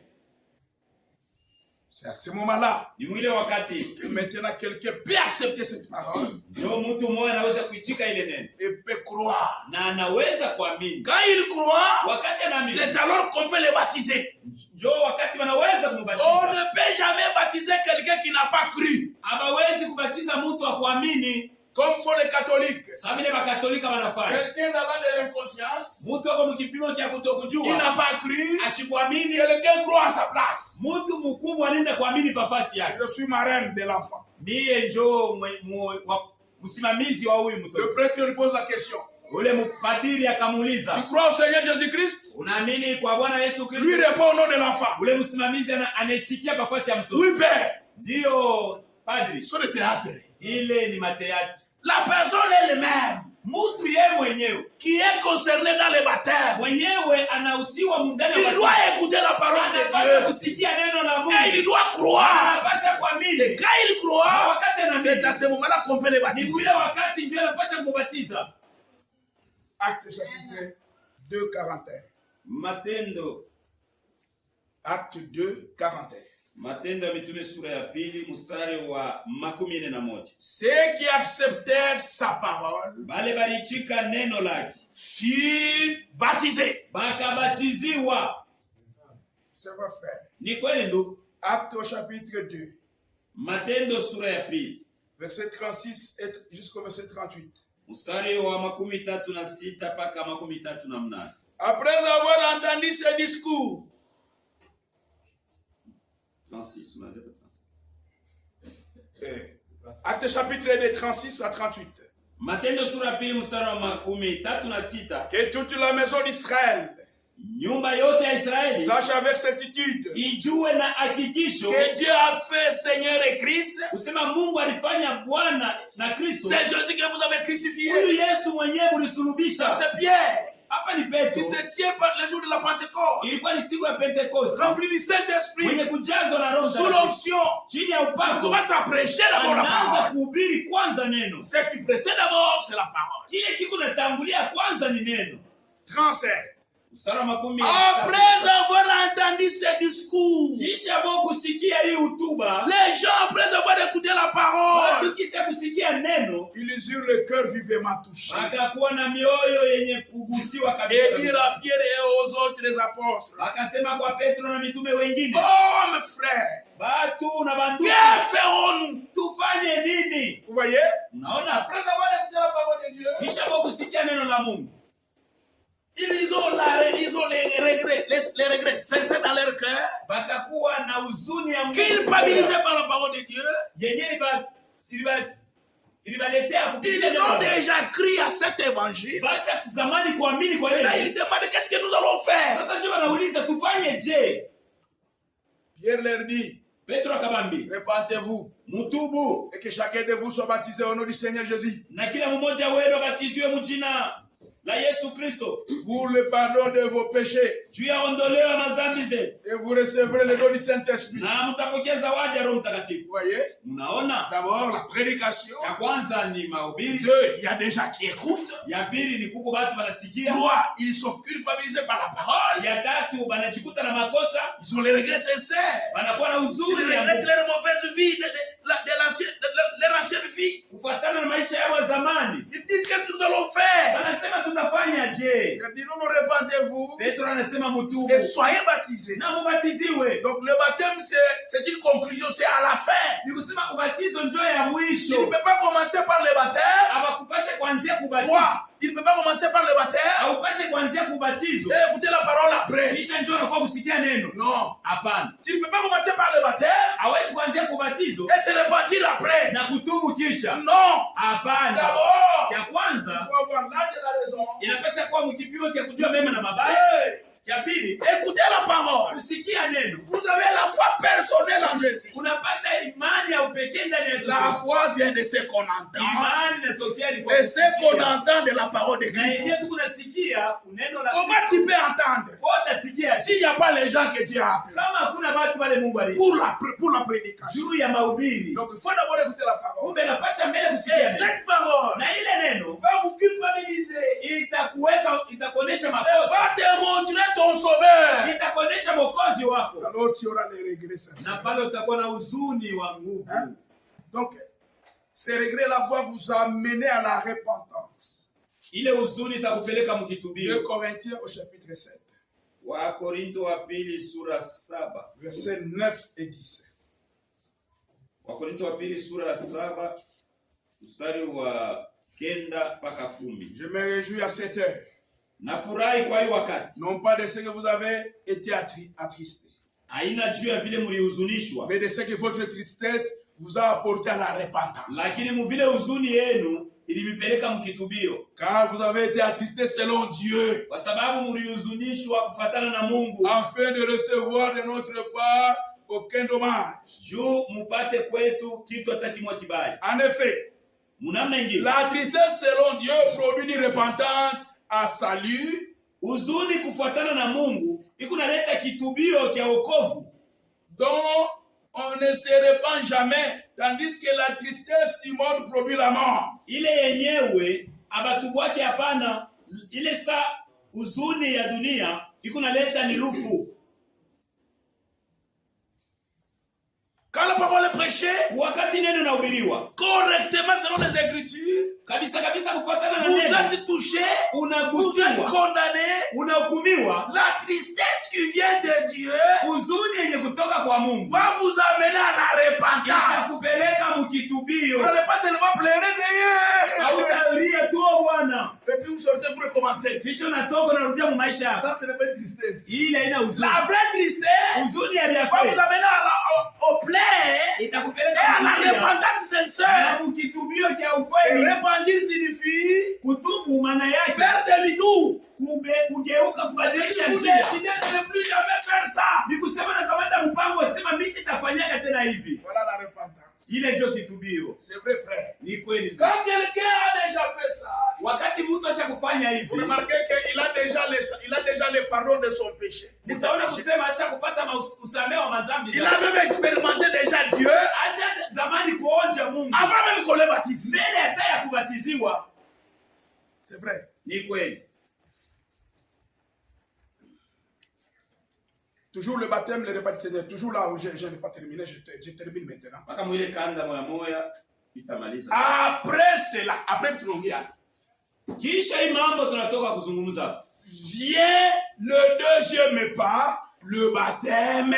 C'est à ce moment-là Ni mwile wakati que maintenant quelqu'un peut accepter cette parole ndio mtu mmoja anaweza kuitika ile neno et peut croire. na anaweza kuamini. Quand il croit, Wakati anaamini c'est alors qu'on peut le baptiser. ndio wakati wanaweza On kumbatiza. ne peut jamais baptiser quelqu'un qui n'a pas cru, Hawawezi kubatiza mtu wa kuamini comme font les catholiques. sawa vile Wakatolika wanafanya. Quelqu'un dans de l'inconscience, Mtu wako mkipimo cha il kutokujua n'a pas cru, asikuamini, quelqu'un croit à sa place. mtu mkubwa anaenda kuamini pafasi yake. Je suis marraine de l'enfant. Mie njo msimamizi wa huyu Le mtoto. prêtre lui pose la question. Ule mpadiri Tu akamuuliza, crois au Seigneur Jésus-Christ? unaamini kwa Bwana Yesu Lui Kristo? répond au nom de l'enfant. Ule msimamizi anaitikia pafasi ya mtoto. Oui, père. Ndio padri, Sur le théâtre. ile ni mateatri. La personne elle-même Mtu yeye mwenyewe qui est concernée dans le baptême, mwenyewe anahusiwa ndani ya il ubatizo. doit écouter la parole de Anapasha Dieu. kusikia neno la Et il Mungu. doit croire. Anapasha Et kuamini. quand il Na croit, wakati c'est à anaamini, ce moment-là qu'on peut le ni baptiser. ule wakati ndio anapasha kubatiza. Acte chapitre 2, 41. Matendo, Acte 2, 41. Matendo ya Mitume sura ya 2 mstari wa 41. Ceux qui acceptèrent sa parole Bale balichika neno lake, furent baptisés. bakabatiziwa. C'est vrai, frère. Ni kweli ndugu. Acte au chapitre 2, Matendo sura ya 2 verset 36 jusqu'au verset 38. mstari wa 36 mpaka 38. Après avoir entendu ce discours, 36, on a dit 36. Acte chapitre 2, 36 à 38. Matendo sura pili mstari wa 36. Que toute la maison d'Israël Nyumba yote ya Israeli sache avec certitude ijue na hakikisho que Dieu a fait Seigneur et Christ. kusema Mungu alifanya Bwana na Kristo. C'est Jésus que vous avez crucifié. Huyu Yesu mwenyewe mlisulubisha. Ça c'est Pierre. Hapa ni Petro. Qui se tient par le jour de la Pentecôte. Ilikuwa ni siku ya Pentecoste. Rempli du Saint-Esprit. Mwenye kujazwa na Roho Sous Mtakatifu. l'onction. Chini ya Il upako. commence à prêcher d'abord la Anaanza parole. kuhubiri kwanza neno. Ce qui précède d'abord, c'est la parole. Kile kiko natangulia kwanza ni neno. 37. Mstari wa 10. Après avoir entendu ce discours, Kisha bo kusikia hii hutuba, les gens après avoir écouté la parole, watu kisha kusikia neno, ils eurent le cœur vivement touché. wakakuwa na mioyo yenye kugusiwa kabisa. Et dirent à Pierre et aux autres les apôtres, Wakasema kwa Petro na mitume wengine, oh mes frères, batu na bandugu, que ferons-nous? tufanye nini? Vous voyez? Unaona, Après avoir écouté la parole de Dieu, kisha bo kusikia neno la Mungu, ils ont les regrets sincères dans leur cœur, bakakuwa na huzuni ya Mungu culpabilisés par la parole de Dieu. yenye ilibaletea kupitia Ils ont neno. déjà crié à cet évangile. Basha zamani kuamini kwa Et là, yeye. ils demandent qu'est-ce que nous allons faire. Sasa ndio wanauliza tufanye je? Pierre leur dit, Petro akabambi, répentez-vous mutubu et que chacun de vous soit baptisé au nom du Seigneur Jésus na kila mmoja wenu abatizwe mjina la Yesu Kristo pour le pardon de vos péchés juu ya ondoleo ya madhambi zenu, et vous recevrez le don du Saint-Esprit. na mtapokea zawadi ya Roho Vous Mtakatifu. voyez? Mnaona, D'abord, la prédication. ya kwanza ni mahubiri, Deux, il y a des gens qui écoutent. ya pili ni kuko batu banasikia, Trois, ils sont culpabilisés par la parole. ya tatu banajikuta na makosa, Ils ont les regrets sincères. banakuwa na Ils huzuni ya regrettent Mungu leur mauvaise vie, leur ancienne vie. kufuatana na maisha yao ya zamani. Ils disent qu'est-ce que nous allons faire. Wanasema tutafanya je? Ils disent non, répentez-vous Petro anasema mutubu et soyez baptisés. na mubatiziwe. Donc le baptême, c'est une conclusion, c'est à la fin. Ni kusema ubatizo ndio ya Tu ne mwisho. peux pas commencer par le baptême. Abakupashe kuanzia kubatizo. Trois, tu ne peux pas commencer par le baptême Haupashe kuanzia kubatizo. et écouter la parole après. Kisha ndio unakuwa kusikia neno. Non. Hapana. Tu ne peux pas commencer par le baptême Hawezi kuanzia kubatizo et se repentir après. na kutubu kisha. Non. Hapana. D'abord, Ya il kwanza faut avoir l'âge de la raison. inapasha kuwa mkipimo cha kujua mema na mabaya. Hey, Ya pili, écoutez la parole. kusikia neno. Vous avez la foi personnelle en Jésus. Unapata imani ya upekee ndani ya Yesu La Kristo. foi vient de ce qu'on entend. Imani inatokea ni kwa Et ce qu'on kusikia. entend de la parole de Na Christ. yenyewe tu kunasikia neno la Comment tu peux entendre utasikia s'il n'y a pas les gens que Dieu a appelés kama hakuna watu wale Mungu ali pour la prédication? juu ya mahubiri. Donc il faut d'abord écouter la parole. Kumbe napasha mbele Et kusikia neno. cette parole Na ile neno va vous culpabiliser. itakuonesha Et makosa, va te montrer ton sauveur. itakuonesha mwokozi wako, Alors tu auras les regrets na sincères. pale utakuwa na huzuni wa nguvu. Hein? Donc, ces regrets-là vont vous amener à la repentance. Ile huzuni itakupeleka 2 mkitubio. Corinthiens au chapitre 7, Wa Korinto wa pili sura 7. versets 9 et 10. Wa Korinto wa pili sura 7 mstari wa 9 mpaka 10. Je me réjouis à cette heure, Nafurahi kwa hii wakati, non pas de ce que vous avez été attristés, haina juu ya vile mlihuzunishwa, mais de ce que votre tristesse vous a apporté à la repentance. lakini muvile huzuni yenu ilimipeleka mkitubio, Car vous avez été attristés selon Dieu, kwa sababu mlihuzunishwa kufatana na Mungu, afin de recevoir de notre part aucun dommage. juu mupate kwetu kitu hata kimwa kibali. En effet, Munamna ingine, la tristesse selon Dieu produit une repentance à salut, huzuni kufuatana na Mungu ikunaleta kitubio kya wokovu, dont on ne se repent jamais, tandis que la tristesse du monde produit la mort. ile yenyewe abatubwake hapana. Ile sa huzuni ya dunia ikunaleta ni lufu. Quand la parole est prêchée, Wakati neno nahubiriwa correctement selon les Écritures, kabisa kabisa kufuatana na vous neno, êtes touchés, vous êtes unagusiwa, condamnés. unahukumiwa. La tristesse qui vient de Dieu Huzuni yenye kutoka kwa Mungu va vous amener à la repentance. itakupeleka Vous mkitubio. n'allez pas seulement pleurer, Seigneur. Hautalia tu Bwana, Et puis vous sortez, vous recommencez. recommencer. Kisha unatoka unarudia mu maisha. Ça, ce n'est pas une tristesse. Ile haina huzuni. La vraie tristesse Huzuni ya va biafwe. vous amener au plaie Itakupeleka et à la kulia. repentance Na sincère. mkitubio kia Et ukweli. repentir signifie Kutubu maana yake faire demi-tour. kugeuka kubadilisha Vous njia. décidez de ne plus jamais faire ça. Ni kusema na kamata mpango sema mimi sitafanyaka tena hivi. Voilà la repentance. Ile ndio kitubio. C'est vrai, frère. Ni kweli. Quand quelqu'un a déjà fait ça, Wakati mtu ashakufanya vous hivi, remarquez qu'il a déjà le pardon de son péché. mtaona kusema ashakupata usamehe wa madhambi. Il a même expérimenté déjà Dieu Asha zamani kuonja Mungu. avant même qu'on le baptise. Mbele hata ya kubatiziwa. C'est vrai. Ni kweli. Toujours le baptême, le repas du Seigneur. Toujours là où je n'ai pas terminé, je termine maintenant. Mpaka mwile kanda moya moya itamaliza. Après cela, après tunaongea, Kisha hii mambo tunatoka kuzungumza. vient le deuxième pas, le baptême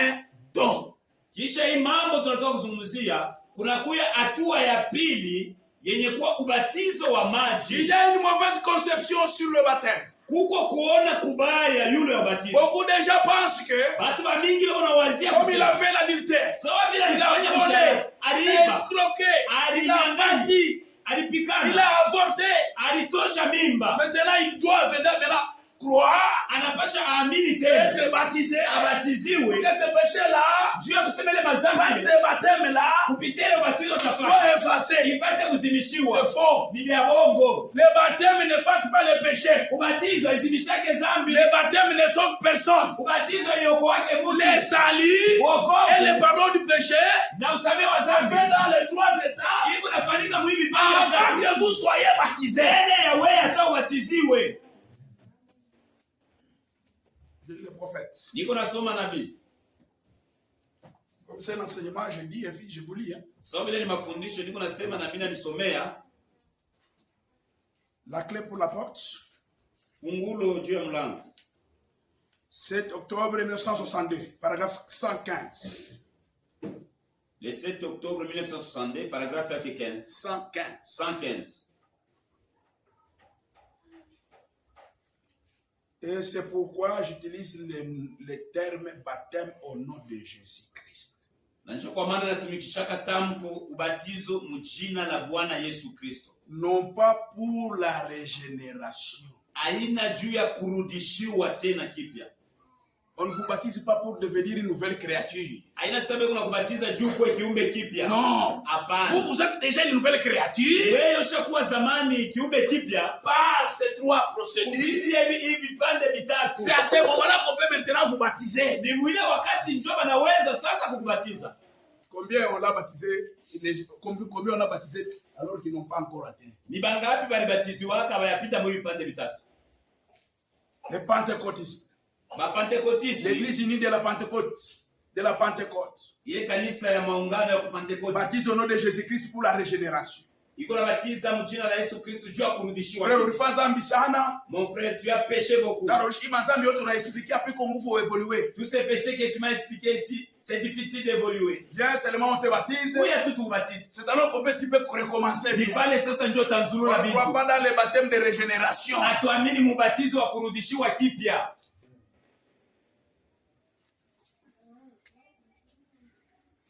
d'eau. Kisha hii mambo tunatoka kuzungumzia, kunakuya hatua ya pili yenye kuwa ubatizo wa Il maji. y a une mauvaise conception sur le baptême. Kuko kuona kubaya yule wa batizo. Beaucoup de gens pensent que, Watu wa mingi leo wanawazia comme il a fait l'adultère, sawa vile il a alifanya volé, mshahara, il a aliiba, escroqué, il a alinyang'anya, menti, il alipikana, a avorté. alitosha mimba. Maintenant, il doit venir maintenant croire, Anapasha aamini tena, être baptisé, abatiziwe que ce péché-là, juu ya kusema ile par mazambi ce baptême-là, kupitia ile ubatizo utafanya soit effacé. ipate kuzimishiwa. C'est faux. Ni vya bongo. Le baptême n'efface pas le péché. Ubatizo izimishake zambi. Le baptême ne sauve personne. Ubatizo yoko wake Le mtu salut wokovu et le pardon du péché na usamehe wa se zambi fait dans les trois états iko nafanyika mwivi avant pale que vous soyez baptisés. mbele ya wewe hata ubatiziwe. Je lis le prophète. Niko nasoma nabii. Comme c'est un enseignement, je dis, et puis je vous lis. Sawa vile ni mafundisho niko nasema na mimi nanisomea La clé pour la porte. fungulo juu ya mlango. 7 octobre 1962, paragraphe 115. Le 7 octobre 1962, paragraphe yake 15. 115. 115. Et c'est pourquoi j'utilise le terme baptême au nom de Jésus-Christ. Na ndio kwa maana natumikishaka tamko ubatizo mjina la Bwana Yesu Kristo. Non pas pour la régénération. Haina juu ya kurudishiwa tena kipya. On ne vous baptise pas pour devenir une nouvelle créature. Haina sababu kuna kubatiza juu kwa kiumbe kipya. Non. Hapana. Vous êtes déjà une nouvelle créature. Wewe ushakuwa zamani kiumbe kipya Par ces trois procédures, kupitia hivi vipande vitatu. c'est à ce moment-là qu'on peut maintenant vous baptiser. Ni mwile wakati ndio banaweza sasa kukubatiza. Combien on l'a baptisé? Combien on a baptisé alors qu'ils n'ont pas encore atteint? Ni bangapi balibatiziwaka bayapita muri vipande vitatu? Les pentecôtistes. Ba Pentecotistes. L'église unie de la Pentecôte. De la Pentecôte. Ile kanisa ya maungano ya Pentecote. Baptise au nom de Jésus-Christ pour la régénération. Iko na batiza mjina la Yesu Kristo juu ya kurudishiwa. Frère, ulifanya zambi sana. Mon frère, tu as péché beaucoup. Dans mazambi yote on a expliqué après qu'on faut évoluer. Tous ces péchés que tu m'as expliqué ici, c'est difficile d'évoluer. Viens seulement on te baptise. Oui, à tout tu baptises. C'est alors qu'on peut tu peux recommencer Ni bien. pale sasa ndio tanzuru On la ne Biblia. croit pas dans le baptême de régénération. Atuamini mubatizo wa kurudishiwa kipya.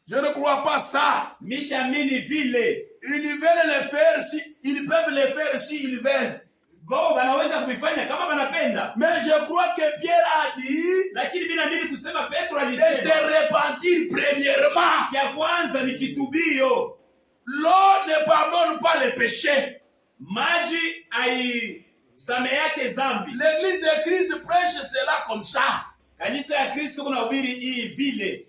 Je ne crois pas ça. Mishamini vile. Ils veulent le faire si ils peuvent le faire si ils veulent. Bo banaweza kuvifanya kama banapenda. Mais je crois que Pierre a dit Lakini bila mbili kusema Petro de se alisema repentir premièrement. ya kwanza ni kitubio. L'eau ne pardonne pas les péchés. Maji aisameheake zambi. L'église de Christ prêche cela comme ça. Kanisa ya Kristo kunahubiri hii vile.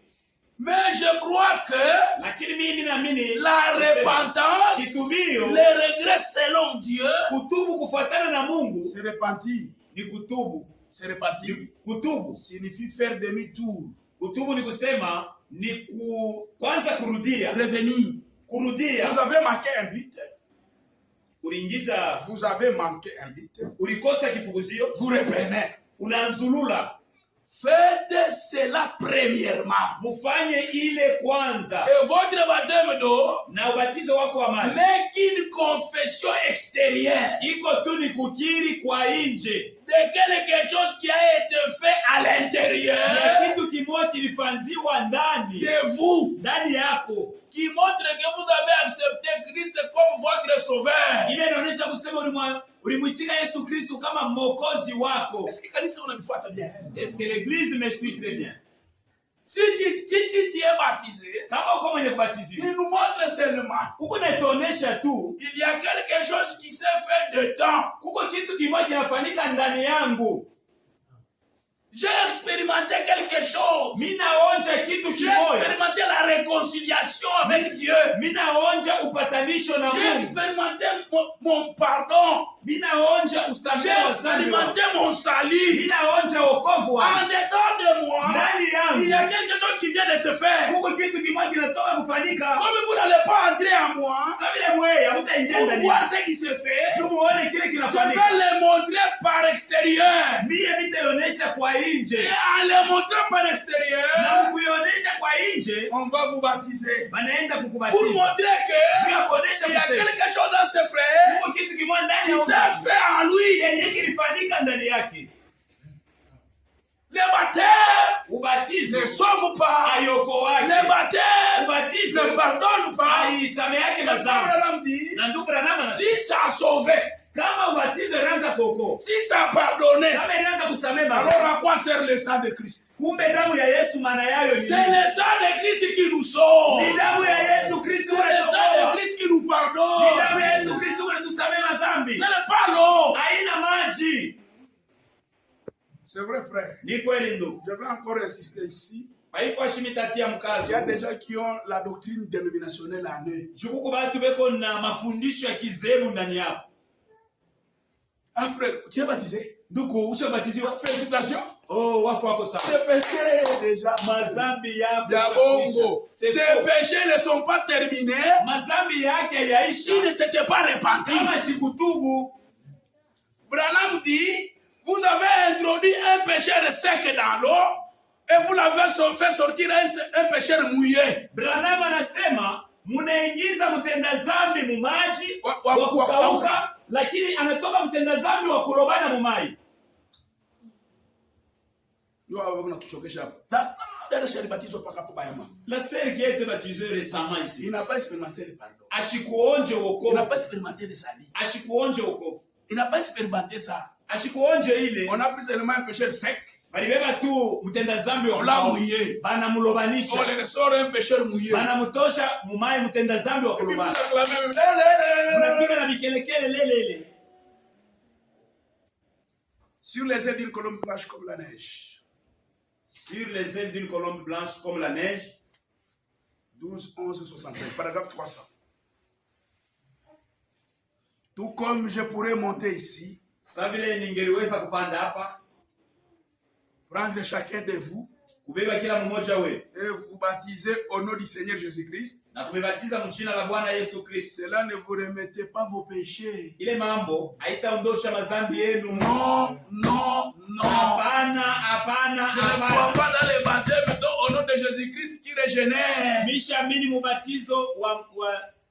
Mais je crois que Lakini mimi naamini la repentance, kitubio, le regret selon Dieu, kutubu kufuatana na Mungu se repentir. ni kutubu. Se repentir Kutubu. signifie faire demi-tour. Kutubu ni kusema ni kwanza kurudia. Revenir. Kurudia. Vous avez manqué un but. Uliingiza, Vous avez manqué un but. ulikosa kifuguzio. Vous reprenez. Unaanzulula. Faites cela premièrement. Mufanye ile kwanza. Et votre baptême d'eau Na ubatizo wako wa maji n'est qu'une confession extérieure iko tu ni kukiri kwa nje de quelque chose qui a été fait à ya l'intérieur kitu kimoja kilifanziwa ndani de vous, ndani yako, qui montre que vous avez accepté Christ comme votre sauveur. ile inaonyesha kusema ulimwitika Yesu Kristo kama mwokozi wako. Est-ce que kanisa unanifuata bien? Est-ce que l'église me suit très bien? Si tu es baptisé, Kama uko mwenye kubatiziwa, il nous montre seulement kuko naituonesha tu il y a quelque chose qui s'est fait dedans. kuko kitu kimoja kinafanyika ndani yangu. J'ai expérimenté quelque chose. Mimi naonja kitu J'ai kimoja. expérimenté la réconciliation avec Dieu. Mimi naonja upatanisho na J'ai Mungu. expérimenté mon pardon. Mimi naonja J'ai usamehe wa dhambi. expérimenté mon Mimi salut. naonja wokovu wangu. En dedans de moi, Ndani il y a yangu quelque chose qui vient de se faire. kuko kitu kimoja kinatoka kufanyika. Comme vous n'allez pas entrer en moi Sasa vile mwe hamtaingia pour ndani voir yangu. ce qui se fait, Tumuone kile je kinafanyika. vais le montrer par extérieur. Mimi nitaionesha kwa Et nje. en le montrant par Na extérieur, kuionesha kwa nje, on va vous baptiser. wanaenda Pour kukubatiza. montrer Pia que kuonesha il y a kusema quelque chose dans ce frère kuko kitu kimoja ndani qui ya s'est huyu fait en lui. yenye kilifanyika ndani yake. Le baptême ne Ubatizo sauve pas. ayoko Le wake, baptême ubatizo ne pardonne pas. aisameheake Et mazambi. Abraham dit, Na ndugu Branham anasema, si ça a sauvé, kama ubatizo inaanza kuokoa, si ça a pardonné, kama inaanza kusamehe mazambi, alors à quoi sert le sang de Christ? kumbe damu ya Yesu maana yayo ni C'est nini? le sang de Christ qui nous sauve. Ni damu ya Yesu C'est Kristo le sang inatuokoa. de Christ qui nous Ni pardonne. damu ya Yesu Kristo inatusamehe mazambi. Ce n'est pas l'eau. Haina maji. C'est vrai, frère. Ni kweli ndugu. Je vais encore insister ici. Haifo shimitatia Il y a mkazo. des gens qui ont la doctrine dénominationnelle en eux. Jukuku batu beko na mafundisho ya kizebu ndani yao. Ah frère, tu es baptisé? Ndugu, ushabatiziwa? Félicitations. Oh, wafu wako sawa. Tes péchés déjà. Mazambi yako Diabongo. C'est Tes faux. péchés ne sont pas terminés. Mazambi yake S'il yaisha ne s'était pas repenti. kama sikutubu. Branham dit, vous avez introduit un pécheur sec dans l'eau et vous l'avez fait sortir un pécheur mouillé. Branham anasema munaingiza mtenda zambi mu maji Wa wa kukauka, kukauka. lakini anatoka mtenda zambi wa kurobana mu mai. La sœur qui a été baptisée récemment ici, Il n'a pas expérimenté le pardon. ashikuonje Il n'a wokovu, pas expérimenté le salut. ashikuonje wokovu, Il n'a pas expérimenté ça. ashikuonje ile. On a pris seulement un pécheur sec. Balibeba tu mtenda zambi wa On l'a kukauka, mouillé. On banamulobanisha, le ressort un pécheur mouillé. banamutosha mu mai mtenda zambi wa Et puis vous kurobana. acclamez. Unapiga na mikelekele lele. Sur les ailes d'une colombe blanche comme la neige. Sur les ailes d'une colombe blanche comme la neige. 12, 11, 65. Paragraphe 300. Tout comme je pourrais monter ici, Sasa vile ningeliweza kupanda hapa, prendre chacun de vous kubeba kila mmoja wetu et vous baptiser au nom du Seigneur Jésus-Christ. na kumebatiza mjina la Bwana Yesu Kristo. Cela ne vous remettez pas vos péchés. Ile mambo haitaondosha madhambi yenu. Non, non, non. Hapana, hapana, Je ne crois hapana. pas dans les baptêmes au nom de Jésus-Christ qui régénère. Mishaamini mubatizo wa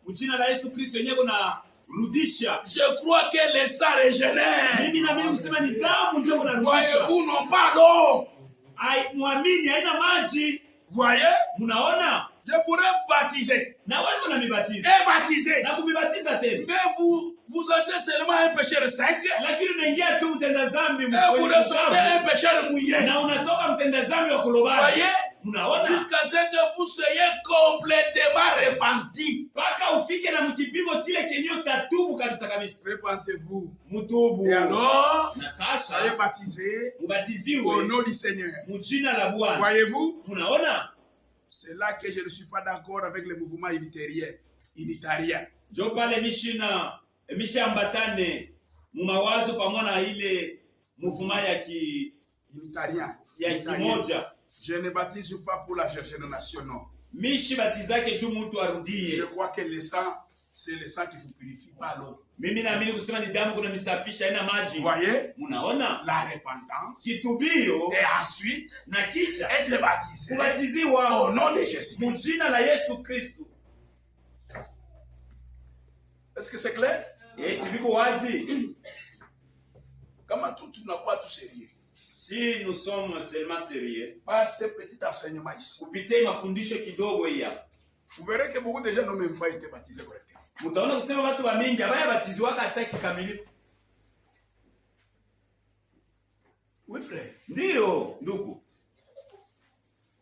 mjina la Yesu Kristo yenyewe kuna rudisha. Je crois que le sang régénère. Mimi naamini kusema ni damu ndio kuna rudisha. Voyez-vous, non pas l'eau. Ai muamini haina maji. Voyez, Munaona? je pourrais baptiser Naweza na mibatizo. et baptiser. Na kumibatiza tena. Mais vous entrez seulement un pécheur sec Lakini unaingia tu mtenda zambi et vous ressortez un pécheur mouillé. na unatoka mtenda zambi wa kulobana. Voyez, Unaona? jusqu'à ce que vous soyez complètement repentis. Mpaka ufike na mkipimo kile kenye utatubu kabisa kabisa. Repentez-vous. Mutubu. Et alors, Na soyez sasa baptisés au ubatiziwe nom du Seigneur. mjina la Bwana. Voyez-vous, Unaona? c'est là que je ne suis pas d'accord avec le mouvement unitarien. Jo pale mishambatane mu mawazo pamoja na ile muvuma ya Unitarien. kimoja. Je ne baptise pas pour la génération, non. Mishi batizake juu mtu arudie. Je crois que le sang c'est le sang qui vous purifie, pas l'eau. Mimi naamini kusema ni damu kuna misafisha haina maji. Voyez, Munaona? la repentance. Kitubio Et ensuite, na kisha être baptisé kubatiziwa au nom de Jésus. mu jina la Yesu Kristo. Est-ce que c'est clair? Eti biko wazi. Comment tout n'a pas tout sérieux? Si nous sommes seulement sérieux, Par ce petit enseignement ici, kupitia mafundisho kidogo hii hapa, vous verrez que beaucoup de gens n'ont même pas été baptisés correctement. mtaona kusema watu wa mingi abaya batiziwaka hata kikamilifu. Oui, frère. Ndio, ndugu.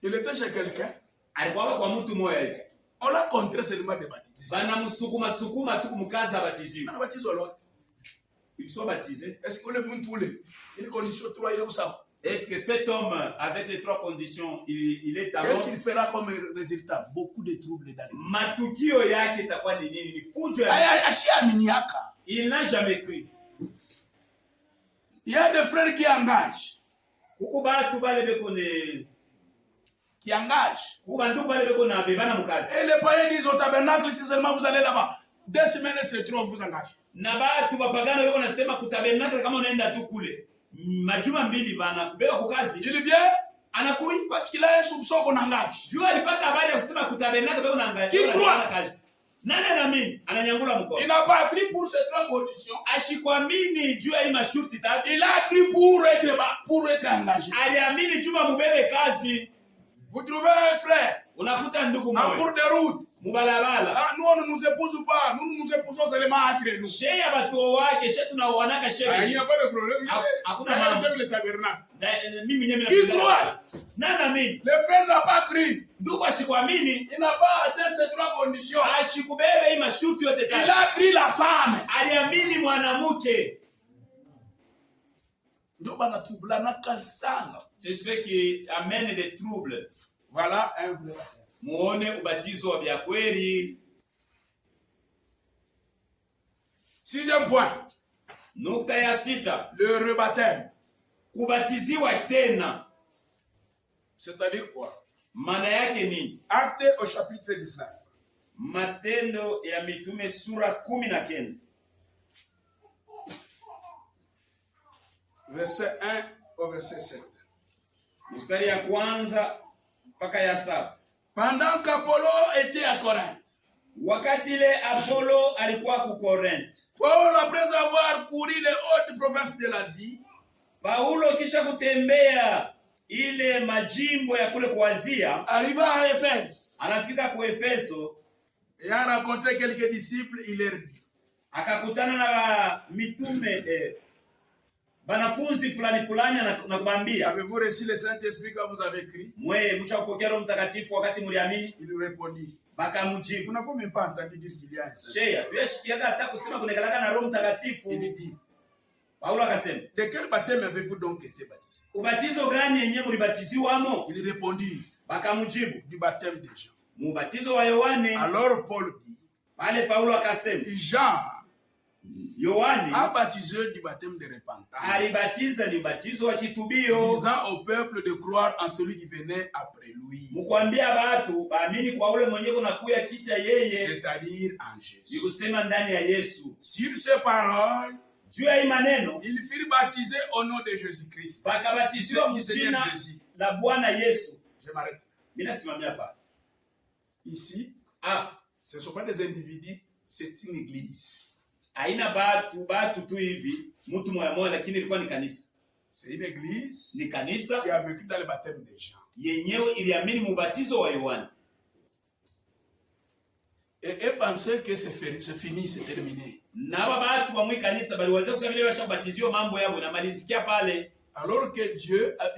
Il était chez quelqu'un. Alikuwa kwa mtu mmoja hivi. On l'a contraint seulement de baptiser. Bana msukuma tu kumkaza batiziwe. On a baptisé alors. Il soit baptisé. Est-ce que le bon tous les conditions trois il est où ça? Est-ce que cet homme avec les trois conditions il est à Qu'est-ce qu'il fera comme résultat? Beaucoup de troubles dans l'église. matukio yake itakuwa ni nini? Ni fujo ya. Il n'a jamais cru. y a des frères qui engagent. Huko batu bale beko ne Qui engagent. huko bantu bale beko na bebana mukazi. Et les païens disent au tabernacle, si seulement vous allez là-bas, 2 semaines c'est trop, on vous engage. Na batu bapagana beko nasema kutabernacle kama unaenda tu kule. Majuma mbili bana kubeba kwa kazi. Il vient Anakui parce qu'il a un soupçon qu'on engage. juu alipata habari ya kusema kutabernacle beko naangalia. Qui croit? Kazi. Nani anaamini? Ananyangula mkono. Il n'a pas cru pour ces trois conditions. Ashikwamini juu ya hii masharti tatu. Il a cru pour être engagé. Aliamini juu mubebe kazi. Vous trouvez un frère Unakuta ndugu en mmoja cours de route. mubalabala. Ah, nous on ne nous épouse pas, nous nous épousons seulement entre nous. Sheya batu wake she tunaoanaka Ah, il n'y a sheya. pas de problème. Hakuna D'ailleurs, mambo. j'aime le tabernacle. Mimi nyemi Qui croit? Nana mimi. Le frère n'a pas cru. Ndugu ashikwamini, Il n'a pas atteint ces trois conditions. ashikubebe hii masharti yote Il tatu. a cru la femme. Aliamini mwanamke. Ndio bana tubulanaka sana. C'est ce qui amène des troubles. Voilà un vrai baptême. Muone ubatizo wa vya kweli. 6e point. Nukta ya 6, Le rebaptême. kubatiziwa tena. C'est-à-dire quoi? Maana yake nini? Acte au chapitre 19. Matendo ya Mitume sura 19. Verset 1 au verset 7. Mstari ya kwanza mpaka ya 7. Pendant qu'Apollo était à Corinthe, Wakati ile Apollo alikuwa ku Korinthe, Paul, après avoir couru les hautes provinces de l'Asie, Paulo kisha kutembea ile majimbo ya kule kwa Asia, arriva à Éphèse, anafika ku Efeso, et a rencontré quelques disciples, il leur dit, akakutana na mitume banafunzi fulani na kubambia, avez-vous reçu le Saint-Esprit quand vous avez écrit? mwe mshakupokea Roho Mtakatifu wakati mliamini? Il lui répondit, Bakamjibu, vous n'avez même pas entendu dire qu'il y a un sheya Saint-Esprit. tuyashikiaga hata kusema kunekalaka na Roho Mtakatifu. Il dit, Paulo akasema, de quel baptême avez-vous donc été baptisé? ubatizo gani yenyewe mulibatiziwamo? Il répondit, Bakamjibu, du baptême de Jean. mubatizo wa Yohane. Alors Paul dit, Pale Paulo akasema, Jean Yohane a baptisé du baptême de repentance, alibatiza ni ubatizo wa kitubio, disant au peuple de croire en celui qui venait après lui, mkuambia batu baamini kwa ule mwenyewe unakuya kisha yeye, c'est-à-dire en Jésus. ni kusema ndani ya Yesu. Sur ces paroles, Juu ya hii maneno ils furent baptisés au nom de Jésus-Christ. bakabatizwa Du Seigneur mjina Jésus. la Bwana Yesu. Je m'arrête. Mimi nasimamia hapa. Ici, ce ne sont pas des individus, c'est une église. Haina batu tu hivi, mtu moja lakini ilikuwa ni kanisa. C'est une église Ni kanisa qui a vécu dans le baptême de Jean. yenyewe iliamini mubatizo wa Yohane. Et pensaient que c'est fini, c'est terminé. Na aba batu wa kanisa bali wazee kusema vile washabatiziwa mambo yao na malizikia pale. Alors que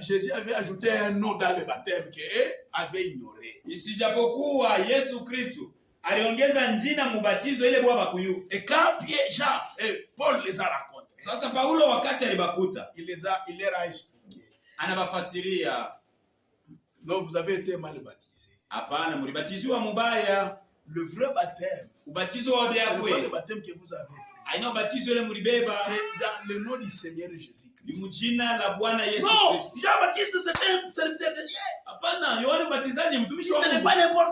Jésus avait ajouté un nom dans le baptême qu'eux avaient ignoré. Isijapokuwa Yesu Kristo aliongeza njina mubatizo ile bwa bakuyu. Et quand Jean et Paul les a rencontrés, Sasa Paulo wakati alibakuta, il leur a expliqué. anabafasiria, Donc vous avez été mal baptisés. hapana, mulibatiziwa mubaya. Le vrai baptême, Ubatizo wa c'est bia pas le kweli. baptême que vous avez pris. Aina ubatizo ile mulibeba C'est dans le nom du Seigneur ni Jésus-Christ. mjina la Bwana Yesu Non, Kristo. Jean-Baptiste c'était un serviteur de Dieu. Hapana, Yohane Mbatizaji mtumishi wa Ce n'est Mungu. pas n'importe